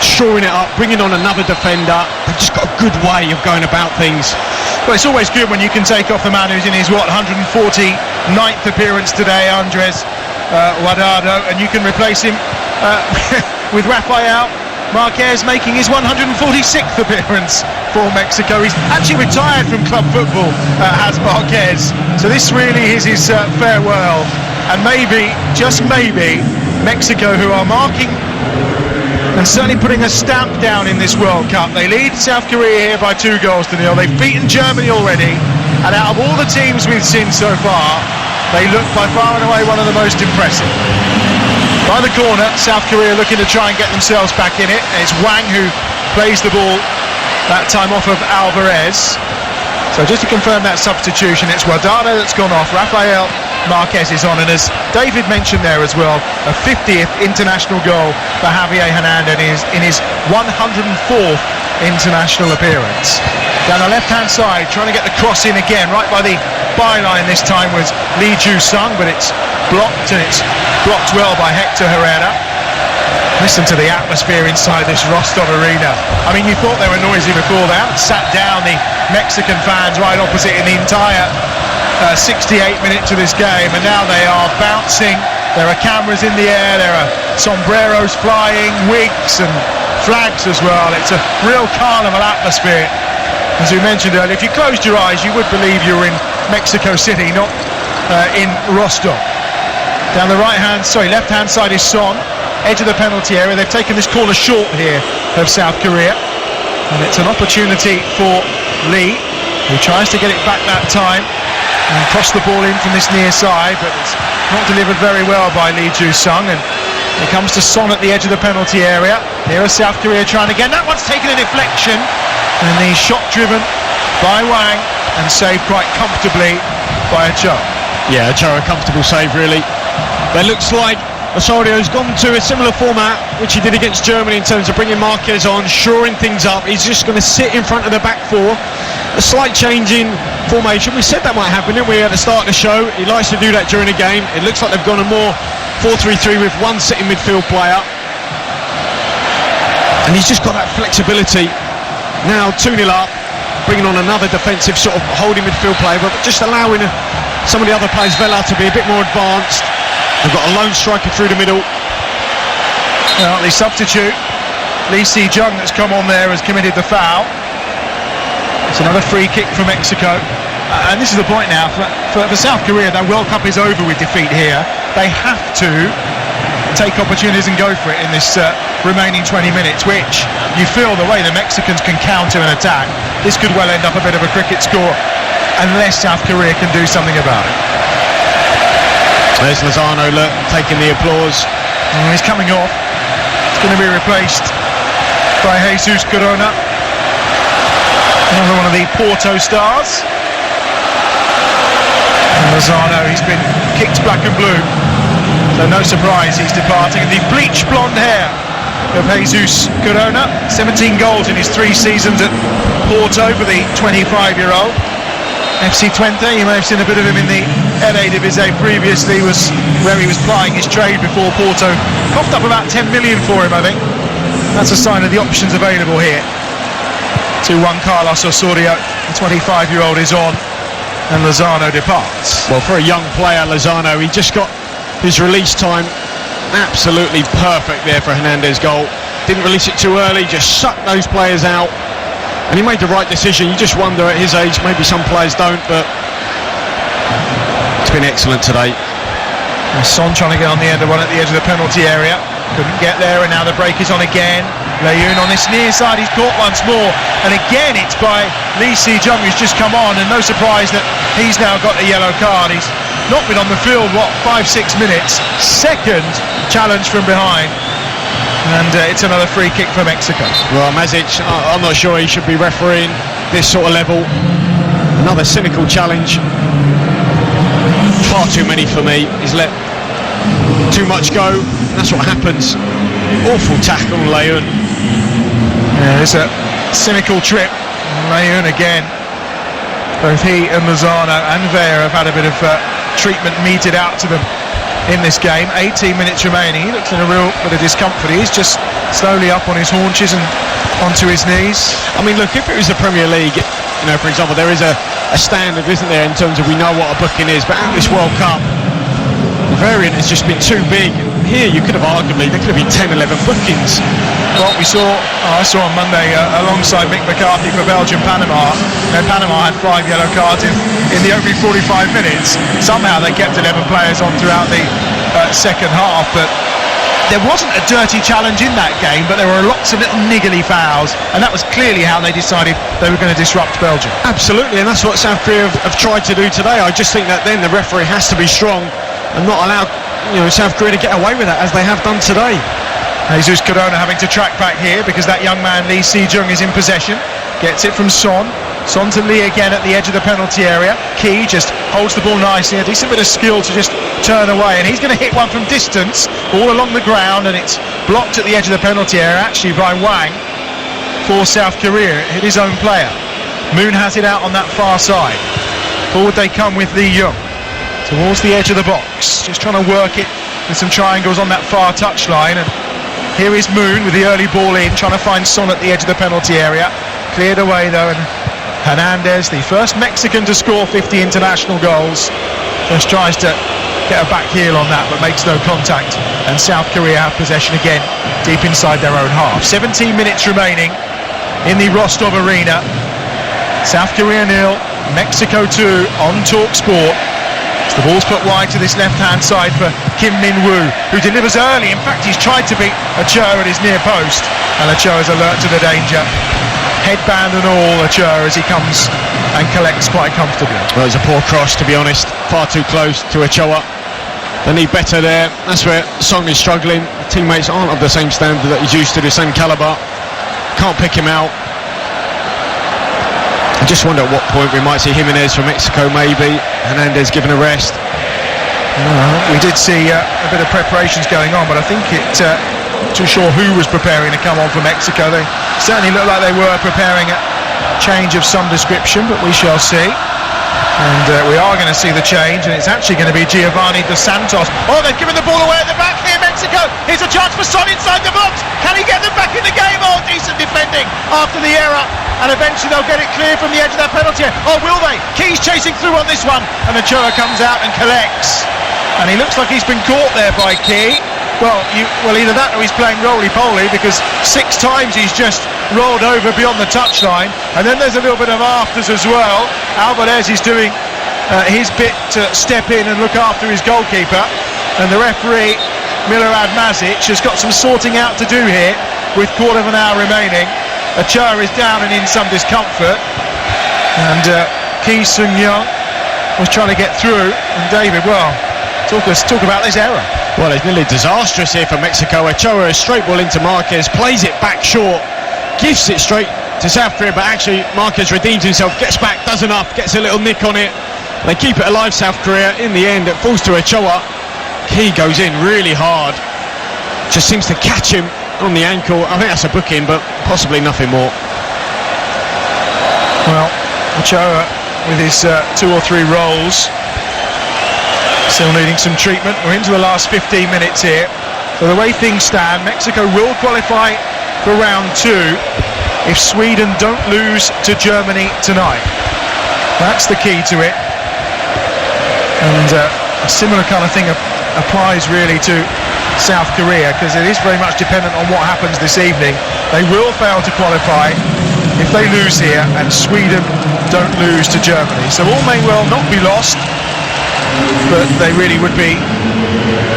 shoring it up, bringing on another defender. They've just got a good way of going about things. Well, it's always good when you can take off the man who's in his, 149th appearance today, Andres Guardado, and you can replace him with Rafael Marquez making his 146th appearance for Mexico. He's actually retired from club football, has Marquez. So this really is his farewell. And maybe, just maybe, Mexico, who are marking and certainly putting a stamp down in this World Cup. They lead South Korea here by 2-0. They've beaten Germany already. And out of all the teams we've seen so far, they look by far and away one of the most impressive. By the corner, South Korea looking to try and get themselves back in it. It's Wang who plays the ball, that time off of Alvarez. So just to confirm that substitution, it's Guardado that's gone off, Rafael Marquez is on, and as David mentioned there as well, a 50th international goal for Javier Hernandez in his 104th international appearance. Down the left-hand side, trying to get the cross in again, right by the byline this time was Lee Ju-sung, but it's blocked, and it's blocked well by Hector Herrera. Listen to the atmosphere inside this Rostov arena. I mean, you thought they were noisy before that. Sat down the Mexican fans right opposite in the entire 68 minutes of this game, and now they are bouncing. There are cameras in the air, there are sombreros flying, wigs and flags as well. It's a real carnival atmosphere. As we mentioned earlier, if you closed your eyes, you would believe you were in Mexico City, not in Rostov. Down the left-hand side is Son, edge of the penalty area. They've taken this corner short here of South Korea, and it's an opportunity for Lee, who tries to get it back that time and cross the ball in from this near side, but it's not delivered very well by Lee Ju-sung, and it comes to Son at the edge of the penalty area. Here is South Korea trying again. That one's taken a deflection, and the shot driven by Wang and saved quite comfortably by Cho. Yeah, Cho, a comfortable save really. But it looks like Osorio's gone to a similar format which he did against Germany in terms of bringing Marquez on, shoring things up. He's just going to sit in front of the back four. A slight change in formation. We said that might happen, didn't we, at the start of the show? He likes to do that during a game. It looks like they've gone a more 4-3-3 with one sitting midfield player. And he's just got that flexibility. Now 2-0 up, bringing on another defensive sort of holding midfield player, but just allowing some of the other players, Vela, to be a bit more advanced. They've got a lone striker through the middle. Well, the substitute, Lee Si-jung, that's come on there, has committed the foul. It's another free kick for Mexico. And this is the point now, for South Korea, their World Cup is over with defeat here. They have to take opportunities and go for it in this remaining 20 minutes, which you feel the way the Mexicans can counter and attack. This could well end up a bit of a cricket score unless South Korea can do something about it. There's Lozano, look, taking the applause. He's coming off. It's going to be replaced by Jesus Corona, another one of the Porto stars. And Lozano, he's been kicked black and blue, so no surprise he's departing. And the bleach blonde hair of Jesus Corona, 17 goals in his 3 seasons at Porto for the 25-year-old. FC Twente, you may have seen a bit of him in the LA Division previously, was where he was plying his trade before Porto coughed up about 10 million for him, I think. That's a sign of the options available here. 2-1 Carlos Osorio, the 25-year-old is on, and Lozano departs. Well, for a young player, Lozano, he just got his release time absolutely perfect there for Hernandez's goal. Didn't release it too early, just sucked those players out. And he made the right decision. You just wonder at his age, maybe some players don't, but it's been excellent today. And Son trying to get on the end of one at the edge of the penalty area. Couldn't get there, and now the break is on again. Leyoon on this near side, he's caught once more. And again, it's by Lee Si-jung, who's just come on, and no surprise that he's now got a yellow card. He's not been on the field, 5-6 minutes. Second challenge from behind. And it's another free kick for Mexico. Well, Mazic, I'm not sure he should be refereeing this sort of level. Another cynical challenge. Far too many for me. He's let too much go. That's what happens. Awful tackle, Leyoon. Yeah, it's a cynical trip. Leyoon again. Both he and Lozano and Vea have had a bit of treatment meted out to them in this game. 18 minutes remaining. He looks in a real bit of discomfort. He's just slowly up on his haunches and onto his knees. I mean, look, if it was the Premier League, you know, for example, there is a standard, isn't there, in terms of we know what a booking is, but at this World Cup, the variant has just been too big. Here you could have arguably, there could have been 10, 11 bookings. What we saw, I saw on Monday alongside Mick McCarthy for Belgium-Panama. Panama had 5 yellow cards in the opening 45 minutes. Somehow they kept 11 players on throughout the second half, but there wasn't a dirty challenge in that game, but there were lots of little niggly fouls, and that was clearly how they decided they were going to disrupt Belgium. Absolutely, and that's what South Korea have tried to do today. I just think that then the referee has to be strong and not allow, you know, South Korea to get away with that as they have done today. Jesus Corona having to track back here because that young man Lee Si-jung is in possession. Gets it from Son. Son to Lee again at the edge of the penalty area. Key just holds the ball nicely. A decent bit of skill to just turn away, and he's going to hit one from distance all along the ground, and it's blocked at the edge of the penalty area actually by Wang for South Korea. It hit his own player. Moon has it out on that far side. Forward they come with Lee Young towards the edge of the box, just trying to work it with some triangles on that far touchline, and Here is Moon with the early ball in, trying to find Son at the edge of the penalty area. Cleared away though, and Hernandez, the first Mexican to score 50 international goals, just tries to get a back heel on that, but makes no contact. And South Korea have possession again, deep inside their own half. 17 minutes remaining in the Rostov Arena. South Korea 0, Mexico 2 on TalkSport. As the ball's put wide to this left-hand side for Kim Min-woo, who delivers early. In fact, he's tried to beat Ochoa at his near post, and Ochoa is alert to the danger. Headband and all, Ochoa, as he comes and collects quite comfortably. Well, it was a poor cross, to be honest. Far too close to Ochoa. They need better there. That's where Song is struggling. Teammates aren't of the same standard that he's used to, the same calibre. Can't pick him out. I just wonder at what point we might see Jimenez from Mexico, maybe. Hernandez given a rest. We did see a bit of preparations going on, but I think not too sure who was preparing to come on for Mexico. They certainly looked like they were preparing a change of some description, but we shall see. And we are going to see the change, and it's actually going to be Giovanni Dos Santos. Oh, they've given the ball away at the back here, Mexico. Here's a chance for Son inside the box. Can he get them back in the game? Oh, decent defending after the error. And eventually they'll get it clear from the edge of that penalty. Oh, will they? Key's chasing through on this one. And Ochoa comes out and collects. And he looks like he's been caught there by Key. Well, either that or he's playing roly-poly, because 6 times he's just rolled over beyond the touchline. And then there's a little bit of afters as well. Alvarez is doing his bit to step in and look after his goalkeeper. And the referee, Milorad Mazic, has got some sorting out to do here with quarter of an hour remaining. Ochoa is down and in some discomfort. And Ki Sung-young was trying to get through. And David, well, talk about this error. Well, it's nearly disastrous here for Mexico. Ochoa is straight ball into Marquez, plays it back short, gives it straight to South Korea, but actually Marquez redeems himself, gets back, does enough, gets a little nick on it. They keep it alive, South Korea. In the end, it falls to Ochoa. He goes in really hard, just seems to catch him on the ankle. I think that's a booking, but possibly nothing more. Well, Ochoa with his 2 or 3 rolls, still needing some treatment. We're into the last 15 minutes here. So the way things stand, Mexico will qualify for round 2 if Sweden don't lose to Germany tonight. That's the key to it. And a similar kind of thing applies really to South Korea, because it is very much dependent on what happens this evening. They will fail to qualify if they lose here and Sweden don't lose to Germany. So all may well not be lost, but they really would be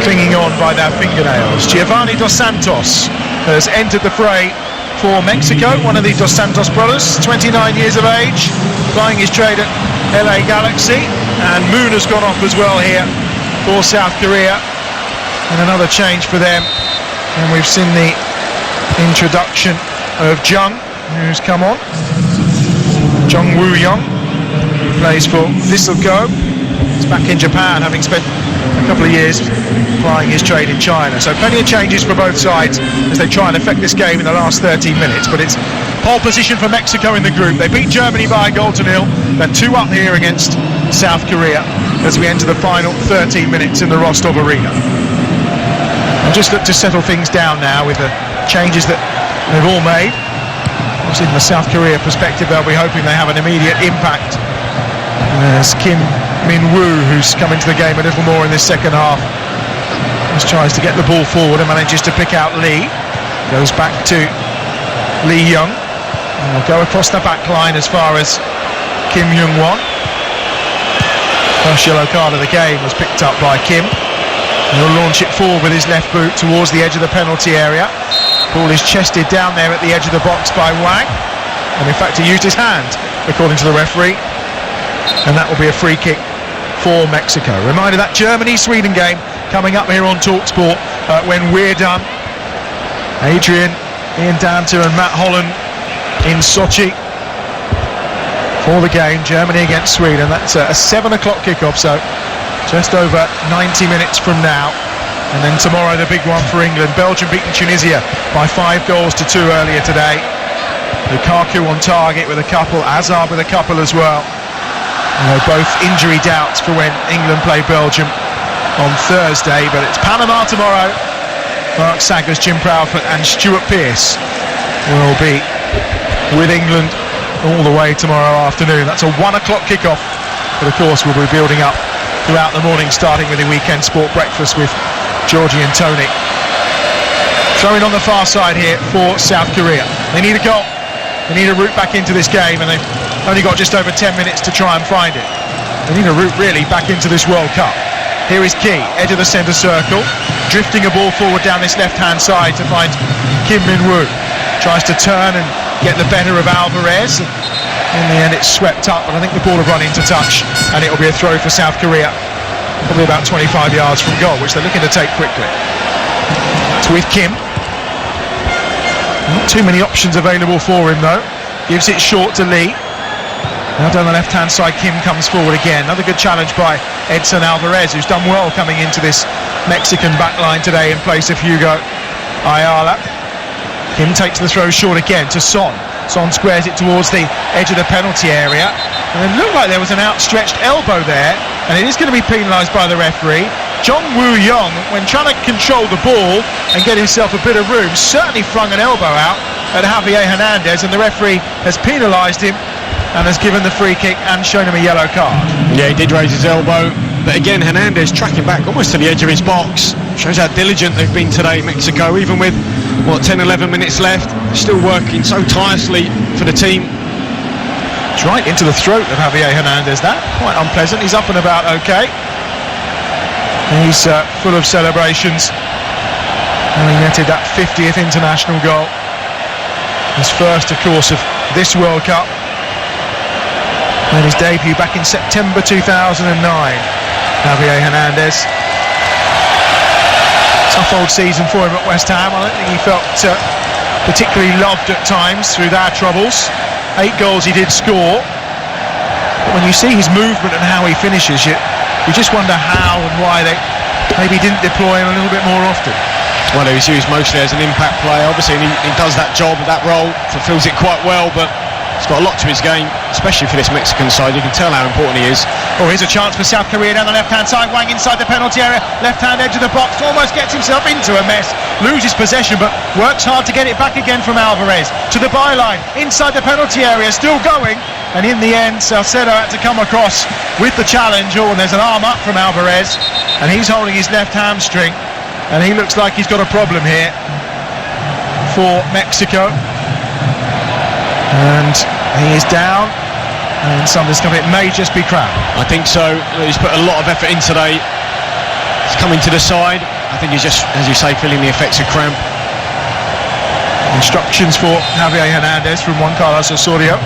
clinging on by their fingernails. Giovanni Dos Santos has entered the fray for Mexico, one of the Dos Santos brothers, 29 years of age, plying his trade at LA Galaxy. And Moon has gone off as well here for South Korea. And another change for them. And we've seen the introduction of Jung, who's come on. Jung Woo-young, who plays for Vissel-Go. He's back in Japan, having spent a couple of years plying his trade in China. So plenty of changes for both sides as they try and affect this game in the last 13 minutes. But it's pole position for Mexico in the group. They beat Germany by 1-0. They're 2 up here against South Korea as we enter the final 13 minutes in the Rostov Arena. And just look to settle things down now with the changes that they've all made. Obviously, from the South Korea perspective, they'll be hoping they have an immediate impact. There's Kim Min-woo, who's come into the game a little more in this second half. Just tries to get the ball forward and manages to pick out Lee. Goes back to Lee Young. And will go across the back line as far as Kim Young-won. First yellow card of the game was picked up by Kim. He'll launch it forward with his left boot towards the edge of the penalty area. Ball is chested down there at the edge of the box by Wang. And in fact he used his hand, according to the referee. And that will be a free kick for Mexico. Reminder that Germany-Sweden game coming up here on TalkSport when we're done. Adrian, Ian Danter and Matt Holland in Sochi for the game. Germany against Sweden. That's a 7 o'clock kickoff, so just over 90 minutes from now. And then tomorrow the big one for England. Belgium beating Tunisia by 5-2 earlier today. Lukaku on target with a couple, Hazard with a couple as well. Both injury doubts for when England play Belgium on Thursday, but it's Panama tomorrow Mark Saggers, Jim Proudfoot and Stuart Pearce will be with England all the way tomorrow afternoon. That's a 1 o'clock kickoff, but of course we'll be building up throughout the morning, starting with the weekend sport breakfast with Georgie and Tony. Throwing on the far side here for South Korea. They need a goal. They need a route back into this game, and they've only got just over 10 minutes to try and find it. They need a route really back into this World Cup. Here is Key, edge of the centre circle, drifting a ball forward down this left-hand side to find Kim Min-woo. Tries to turn and get the better of Alvarez. In the end it's swept up, but I think the ball will run into touch, and it'll be a throw for South Korea. Probably about 25 yards from goal, which they're looking to take quickly. It's with Kim. Not too many options available for him though. Gives it short to Lee. Now down the left-hand side, Kim comes forward again. Another good challenge by Edson Alvarez, who's done well coming into this Mexican backline today in place of Hugo Ayala. Kim takes the throw short again to Son. Son squares it towards the edge of the penalty area. And it looked like there was an outstretched elbow there, and it is going to be penalised by the referee. Jong Woo-young, when trying to control the ball and get himself a bit of room, certainly flung an elbow out at Javier Hernandez, and the referee has penalised him and has given the free kick and shown him a yellow card. Yeah, he did raise his elbow, but again Hernandez tracking back almost to the edge of his box. Shows how diligent they've been today, Mexico, even with 10-11 minutes left, still working so tirelessly for the team. It's right into the throat of Javier Hernandez, that quite unpleasant. He's up and about okay. He's full of celebrations, and he netted that 50th international goal, his first of course of this World Cup. Made his debut back in September 2009. Javier Hernandez. Tough old season for him at West Ham. I don't think he felt particularly loved at times through their troubles. 8 goals he did score. But when you see his movement and how he finishes, you just wonder how and why they maybe didn't deploy him a little bit more often. Well, he was used mostly as an impact player, obviously, and he does that job, that role, fulfills it quite well, but he's got a lot to his game, especially for this Mexican side. You can tell how important he is. Oh, here's a chance for South Korea down the left-hand side, Wang inside the penalty area, left-hand edge of the box, almost gets himself into a mess, loses possession, but works hard to get it back again from Alvarez, to the byline, inside the penalty area, still going, and in the end, Salcedo had to come across with the challenge. Oh, and there's an arm up from Alvarez, and he's holding his left hamstring, and he looks like he's got a problem here for Mexico. And he is down, and something's coming. It may just be cramp. I think so. He's put a lot of effort in today. He's coming to the side. I think he's just, as you say, feeling the effects of cramp. Instructions for Javier Hernandez from Juan Carlos Osorio.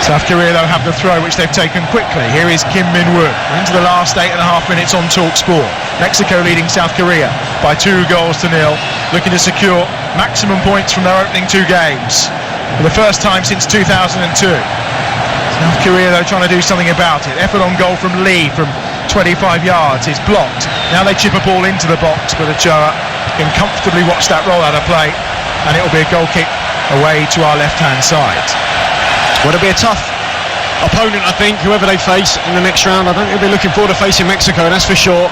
South Korea, though, have the throw, which they've taken quickly. Here is Kim Min-woo. Into the last 8.5 minutes on TalkSport. Mexico leading South Korea by 2 goals to 0, looking to secure maximum points from their opening 2 games for the first time since 2002. South Korea, though, trying to do something about it. Effort on goal from Lee from 25 yards. It's blocked. Now they chip a ball into the box, but Ochoa can comfortably watch that roll out of play, and it'll be a goal kick away to our left-hand side. Well, it'll be a tough opponent, I think, whoever they face in the next round. I don't think they'll be looking forward to facing Mexico, that's for sure.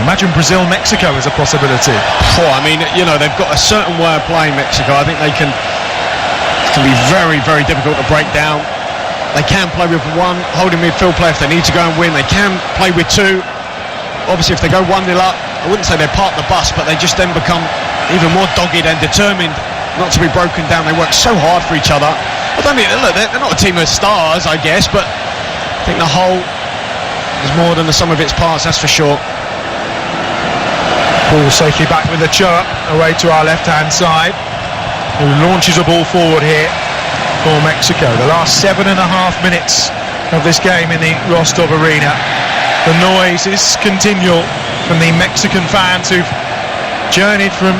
Imagine Brazil-Mexico as a possibility. I mean, you know, they've got a certain way of playing Mexico. I think it can be very, very difficult to break down. They can play with 1 holding midfield player if they need to go and win. They can play with 2. Obviously, if they go 1-0 up, I wouldn't say they park the bus, but they just then become even more dogged and determined not to be broken down. They work so hard for each other. I don't mean, look, they're not a team of stars, I guess, but I think the whole is more than the sum of its parts, that's for sure. Ball safely back with Ochoa away to our left-hand side, who launches a ball forward here for Mexico. The last 7.5 minutes of this game in the Rostov Arena. The noise is continual from the Mexican fans who've journeyed from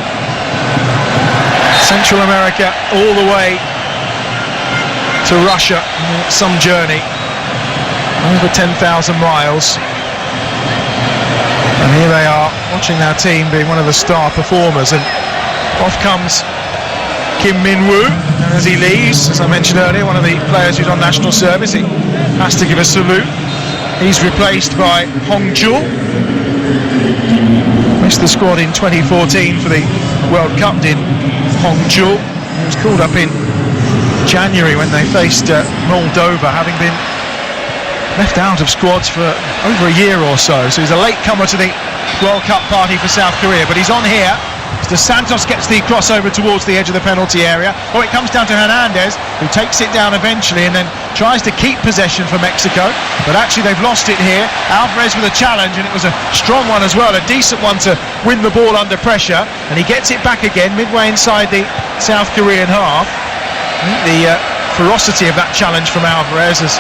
Central America all the way to Russia. Some journey, over 10,000 miles, and here they are watching their team being one of the star performers, and off comes Kim Min-woo, and as he leaves, as I mentioned earlier, one of the players who's on national service, he has to give a salute. He's replaced by Hong Jul. Used the squad in 2014 for the World Cup in Hangzhou. He was called up in January when they faced Moldova, having been left out of squads for over a year or so. So he's a late comer to the World Cup party for South Korea, but he's on here. Dos Santos gets the crossover towards the edge of the penalty area. It comes down to Hernandez, who takes it down eventually and then tries to keep possession for Mexico, but actually they've lost it here. Alvarez with a challenge, and it was a strong one as well, a decent one to win the ball under pressure, and he gets it back again midway inside the South Korean half. I think the ferocity of that challenge from Alvarez has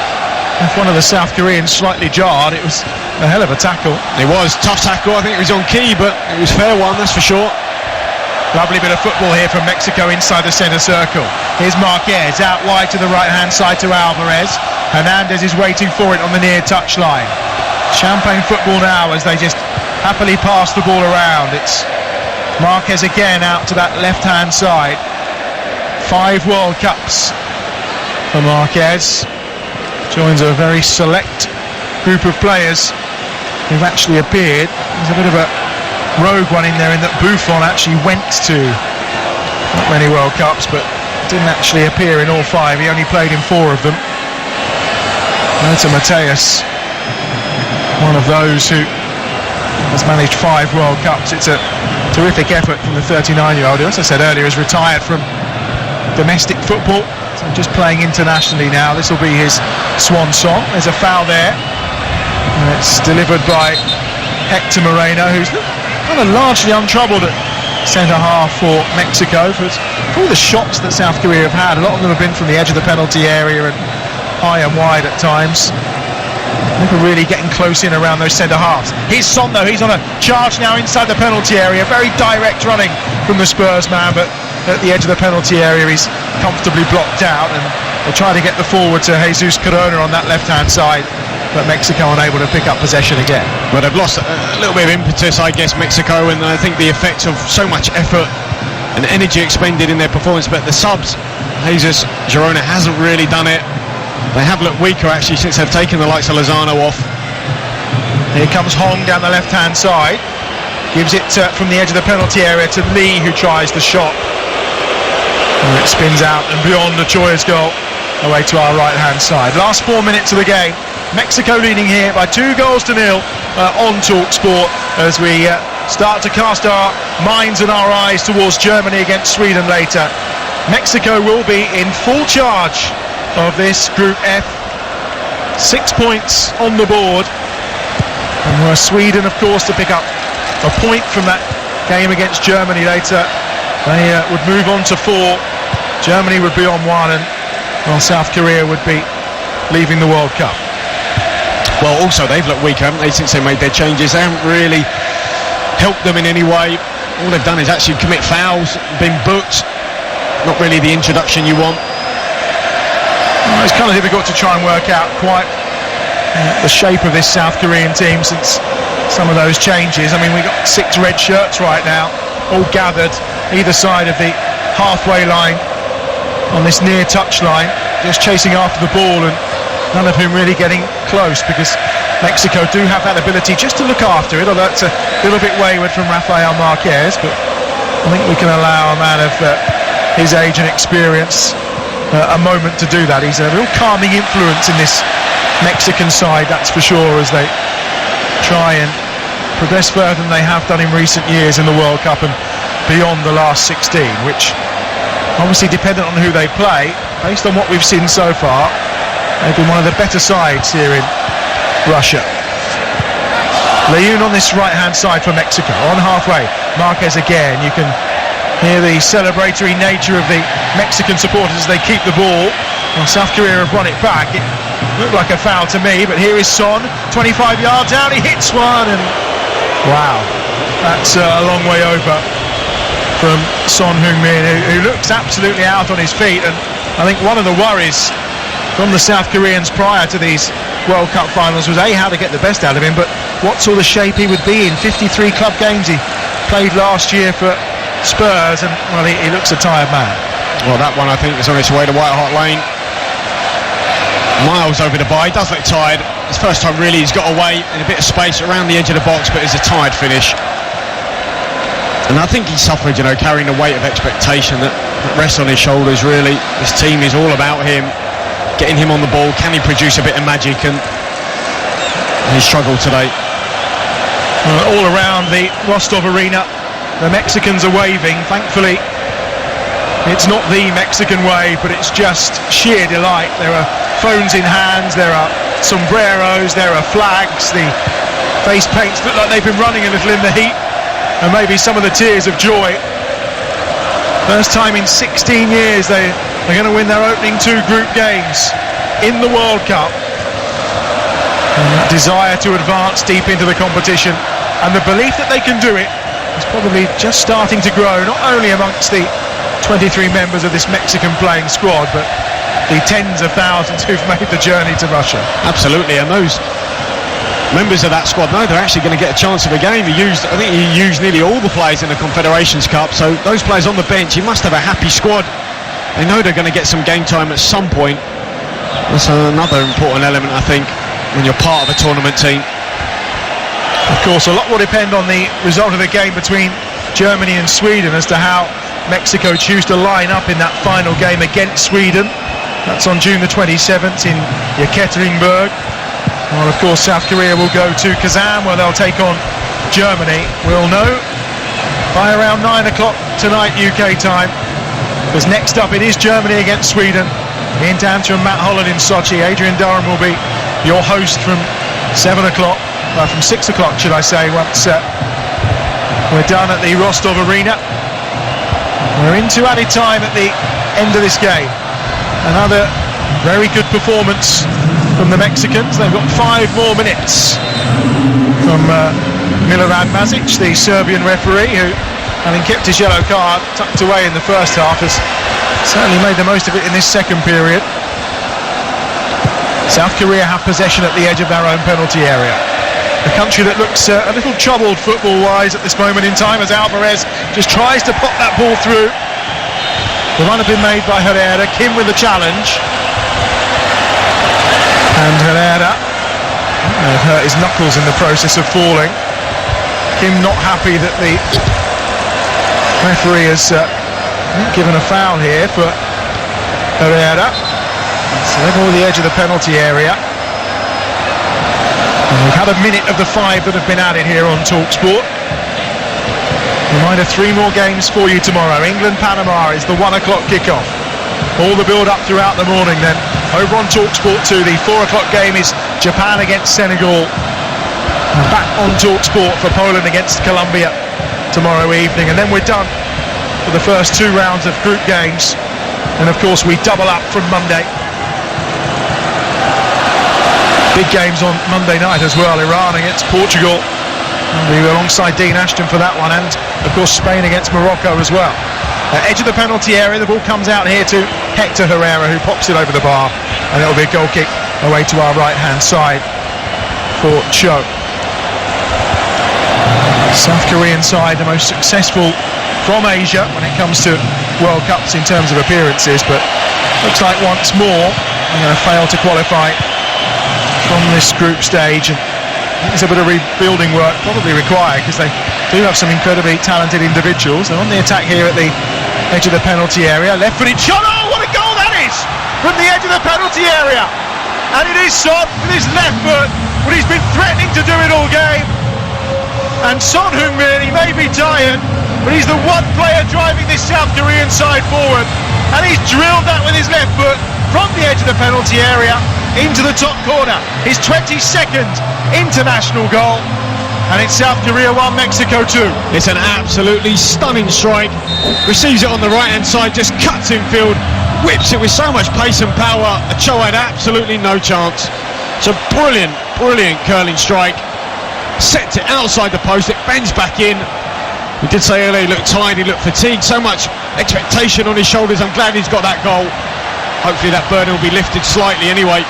left one of the South Koreans slightly jarred. It was a hell of a tackle. It was tough tackle. I think it was on key, but it was fair one, that's for sure. Lovely bit of football here from Mexico inside the centre circle. Here's Marquez out wide to the right-hand side to Alvarez. Hernandez is waiting for it on the near touchline. Champagne football now as they just happily pass the ball around. It's Marquez again out to that left-hand side. 5 World Cups for Marquez. Joins a very select group of players who've actually appeared. There's a bit of a rogue one in there in that Buffon actually went to not many World Cups, but didn't actually appear in all 5. He only played in 4 of them. Lothar Matthäus, one of those who has managed 5 World Cups. It's a terrific effort from the 39-year-old, who, as I said earlier, is retired from domestic football, so just playing internationally now. This will be his swan song. There's a foul there, and it's delivered by Hector Moreno, who's kind of largely untroubled at centre-half for Mexico. For all the shots that South Korea have had, a lot of them have been from the edge of the penalty area and high and wide at times. Never really getting close in around those centre-halves. Here's Son, though. He's on a charge now inside the penalty area. Very direct running from the Spurs man, but at the edge of the penalty area he's comfortably blocked out, and they try to get the forward to Jesus Corona on that left-hand side, but Mexico unable to pick up possession again. Well, they've lost a little bit of impetus, I guess, Mexico, and I think the effect of so much effort and energy expended in their performance, but the subs, Jesus Girona hasn't really done it. They have looked weaker actually since they've taken the likes of Lozano off. Here comes Hong down the left-hand side, gives it from the edge of the penalty area to Lee, who tries the shot, and it spins out and beyond the Choya's goal, away to our right-hand side. Last 4 minutes of the game. Mexico leading here by 2-0 on TalkSport as we start to cast our minds and our eyes towards Germany against Sweden later. Mexico will be in full charge of this Group F. 6 points on the board, and were Sweden, of course, to pick up a point from that game against Germany later, they would move on to 4. Germany would be on 1, and well, South Korea would be leaving the World Cup. Well, also they've looked weaker, haven't they, since they made their changes? They haven't really helped them in any way. All they've done is actually commit fouls, been booked. Not really the introduction you want. Well, it's kind of difficult to try and work out quite the shape of this South Korean team since some of those changes. I mean, we've got 6 red shirts right now, all gathered either side of the halfway line on this near touch line, just chasing after the ball, and none of whom really getting close, because Mexico do have that ability just to look after it, although it's a little bit wayward from Rafael Marquez, but I think we can allow a man of his age and experience a moment to do that. He's a real calming influence in this Mexican side, that's for sure, as they try and progress further than they have done in recent years in the World Cup and beyond the last 16, which obviously dependent on who they play. Based on what we've seen so far, they've been one of the better sides here in Russia. Leon on this right-hand side for Mexico, on halfway. Marquez again. You can hear the celebratory nature of the Mexican supporters as they keep the ball. Well, South Korea have run it back. It looked like a foul to me, but here is Son, 25 yards out. He hits one, and wow, that's a long way over from Son Heung-min, who looks absolutely out on his feet. And I think one of the worries from the South Koreans prior to these World Cup finals was how to get the best out of him, but what sort of shape he would be in. 53 club games he played last year for Spurs, and well, he looks a tired man. Well, that one I think is on its way to White Hart Lane. Miles over the bar. He does look tired. It's the first time really he's got away in a bit of space around the edge of the box, but it's a tired finish. And I think he suffered, carrying the weight of expectation that rests on his shoulders, really. This team is all about him, getting him on the ball. Can he produce a bit of magic? And he struggled today. All around the Rostov arena, the Mexicans are waving. Thankfully, it's not the Mexican wave, but it's just sheer delight. There are phones in hands, there are sombreros, there are flags, the face paints look like they've been running a little in the heat, and maybe some of the tears of joy. First time in 16 years they're going to win their opening 2 group games in the World Cup. And that desire to advance deep into the competition, and the belief that they can do it is probably just starting to grow, not only amongst the 23 members of this Mexican playing squad, but the tens of thousands who've made the journey to Russia. Absolutely, and those members of that squad know they're actually going to get a chance of a game. I think he used nearly all the players in the Confederations Cup, so those players on the bench, he must have a happy squad. They know they're going to get some game time at some point. That's another important element, I think, when you're part of a tournament team. Of course, a lot will depend on the result of the game between Germany and Sweden as to how Mexico choose to line up in that final game against Sweden. That's on June the 27th in Yekaterinburg. Well, of course, South Korea will go to Kazan, where they'll take on Germany. We'll know by around 9 o'clock tonight UK time, because next up it is Germany against Sweden. Ian Danter and Matt Holland in Sochi. Adrian Durham will be your host from 7 o'clock, from 6 o'clock should I say, once we're done at the Rostov arena. We're into added time at the end of this game. Another very good performance from the Mexicans. They've got 5 more minutes from Milorad Mazic, the Serbian referee, who, having kept his yellow card tucked away in the first half, has certainly made the most of it in this second period. South Korea have possession at the edge of their own penalty area. A country that looks a little troubled football-wise at this moment in time, as Alvarez just tries to pop that ball through. The run had been made by Herrera. Kim with the challenge. And Herrera hurt his knuckles in the process of falling. Kim not happy that the referee has given a foul here for Herrera. So level with the edge of the penalty area. And we've had a minute of the 5 that have been added here on TalkSport. Reminder, 3 more games for you tomorrow. England-Panama is the 1 o'clock kickoff. All the build-up throughout the morning then. Over on TalkSport 2, the 4 o'clock game is Japan against Senegal. And back on TalkSport for Poland against Colombia tomorrow evening. And then we're done for the first 2 rounds of group games. And of course we double up from Monday. Big games on Monday night as well. Iran against Portugal. We'll be alongside Dean Ashton for that one. And of course Spain against Morocco as well. Edge of the penalty area, the ball comes out here to Hector Herrera, who pops it over the bar, and it'll be a goal kick away to our right hand side for Cho. South Korean side, the most successful from Asia when it comes to World Cups in terms of appearances, but looks like once more they're going to fail to qualify from this group stage. And there's a bit of rebuilding work probably required, because they do have some incredibly talented individuals. They're on the attack here at the edge of the penalty area. Left-footed shot. Oh, what a goal that is! From the edge of the penalty area. And it is Son with his left foot, but he's been threatening to do it all game. And Son Heung-min, he may be tired, but he's the one player driving this South Korean side forward. And he's drilled that with his left foot from the edge of the penalty area into the top corner. His 22nd international goal. And it's South Korea 1, Mexico 2. It's an absolutely stunning strike. Receives it on the right-hand side, just cuts in field, whips it with so much pace and power. Cho had absolutely no chance. It's a brilliant, brilliant curling strike. Sets it outside the post, it bends back in. We did say earlier he looked tired, he looked fatigued, so much expectation on his shoulders. I'm glad he's got that goal. Hopefully that burden will be lifted slightly anyway.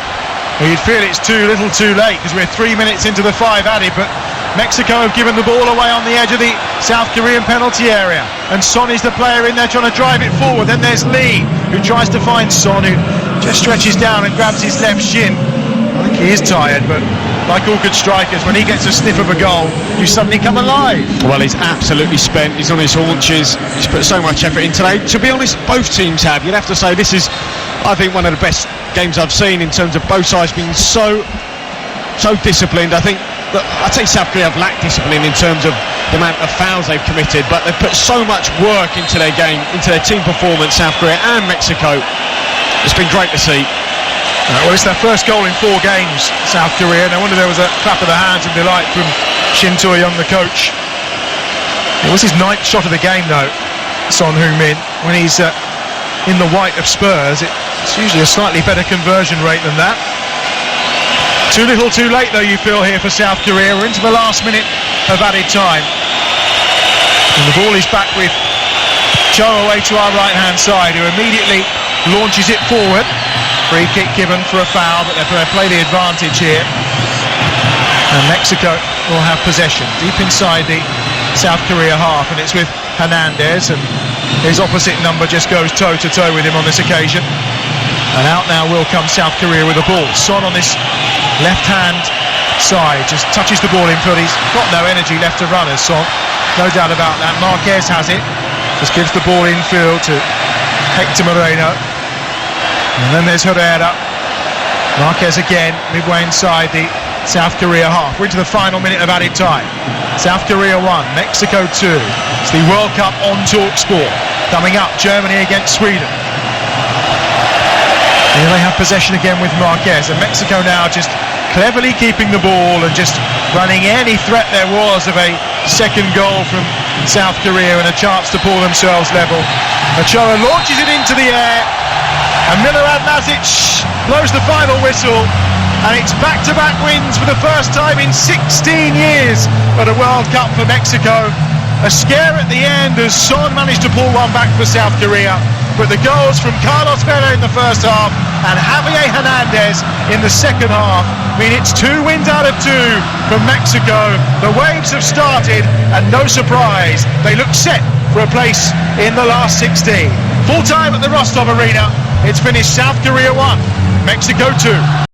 Well, you'd feel it's too little too late, because we're 3 minutes into the 5 added, but Mexico have given the ball away on the edge of the South Korean penalty area, and Son is the player in there trying to drive it forward. Then there's Lee, who tries to find Son, who just stretches down and grabs his left shin. I think he is tired, but like all good strikers, when he gets a sniff of a goal, you suddenly come alive. Well, he's absolutely spent. He's on his haunches. He's put so much effort in today. To be honest, both teams have. You'd have to say this is, I think, one of the best games I've seen in terms of both sides being so disciplined. I think that I'd say South Korea have lacked discipline in terms of the amount of fouls they've committed, but they've put so much work into their game, into their team performance, South Korea and Mexico. It's been great to see. Well, it's their first goal in 4 games, South Korea. No wonder there was a clap of the hands of delight from Shin Tae-young, the coach. It was his 9th shot of the game, though, Son Heung-min. When he's in the white of Spurs, it's usually a slightly better conversion rate than that. Too little, too late, though, you feel here for South Korea. We're into the last minute of added time. And the ball is back with Cho away to our right-hand side, who immediately launches it forward. Free kick given for a foul, but they play the advantage here. And Mexico will have possession deep inside the South Korea half, and it's with Hernandez, and his opposite number just goes toe-to-toe with him on this occasion. And out now will come South Korea with the ball. Son on this left-hand side just touches the ball in field. He's got no energy left to run as Son, no doubt about that. Marquez has it, just gives the ball in field to Hector Moreno. And then there's Herrera. Marquez again, midway inside the South Korea half. We're into the final minute of added time. South Korea 1, Mexico 2. It's the World Cup on TalkSport. Coming up, Germany against Sweden. Here they have possession again with Marquez, and Mexico now just cleverly keeping the ball and just running any threat there was of a second goal from South Korea and a chance to pull themselves level. Ochoa launches it into the air, and Milorad Mazic blows the final whistle, and it's back-to-back wins for the first time in 16 years at a World Cup for Mexico. A scare at the end as Son managed to pull one back for South Korea, but the goals from Carlos Vela in the first half and Javier Hernandez in the second half mean it's 2 wins out of 2 from Mexico. The waves have started, and no surprise, they look set for a place in the last 16. Full time at the Rostov Arena. It's finished South Korea 1, Mexico 2.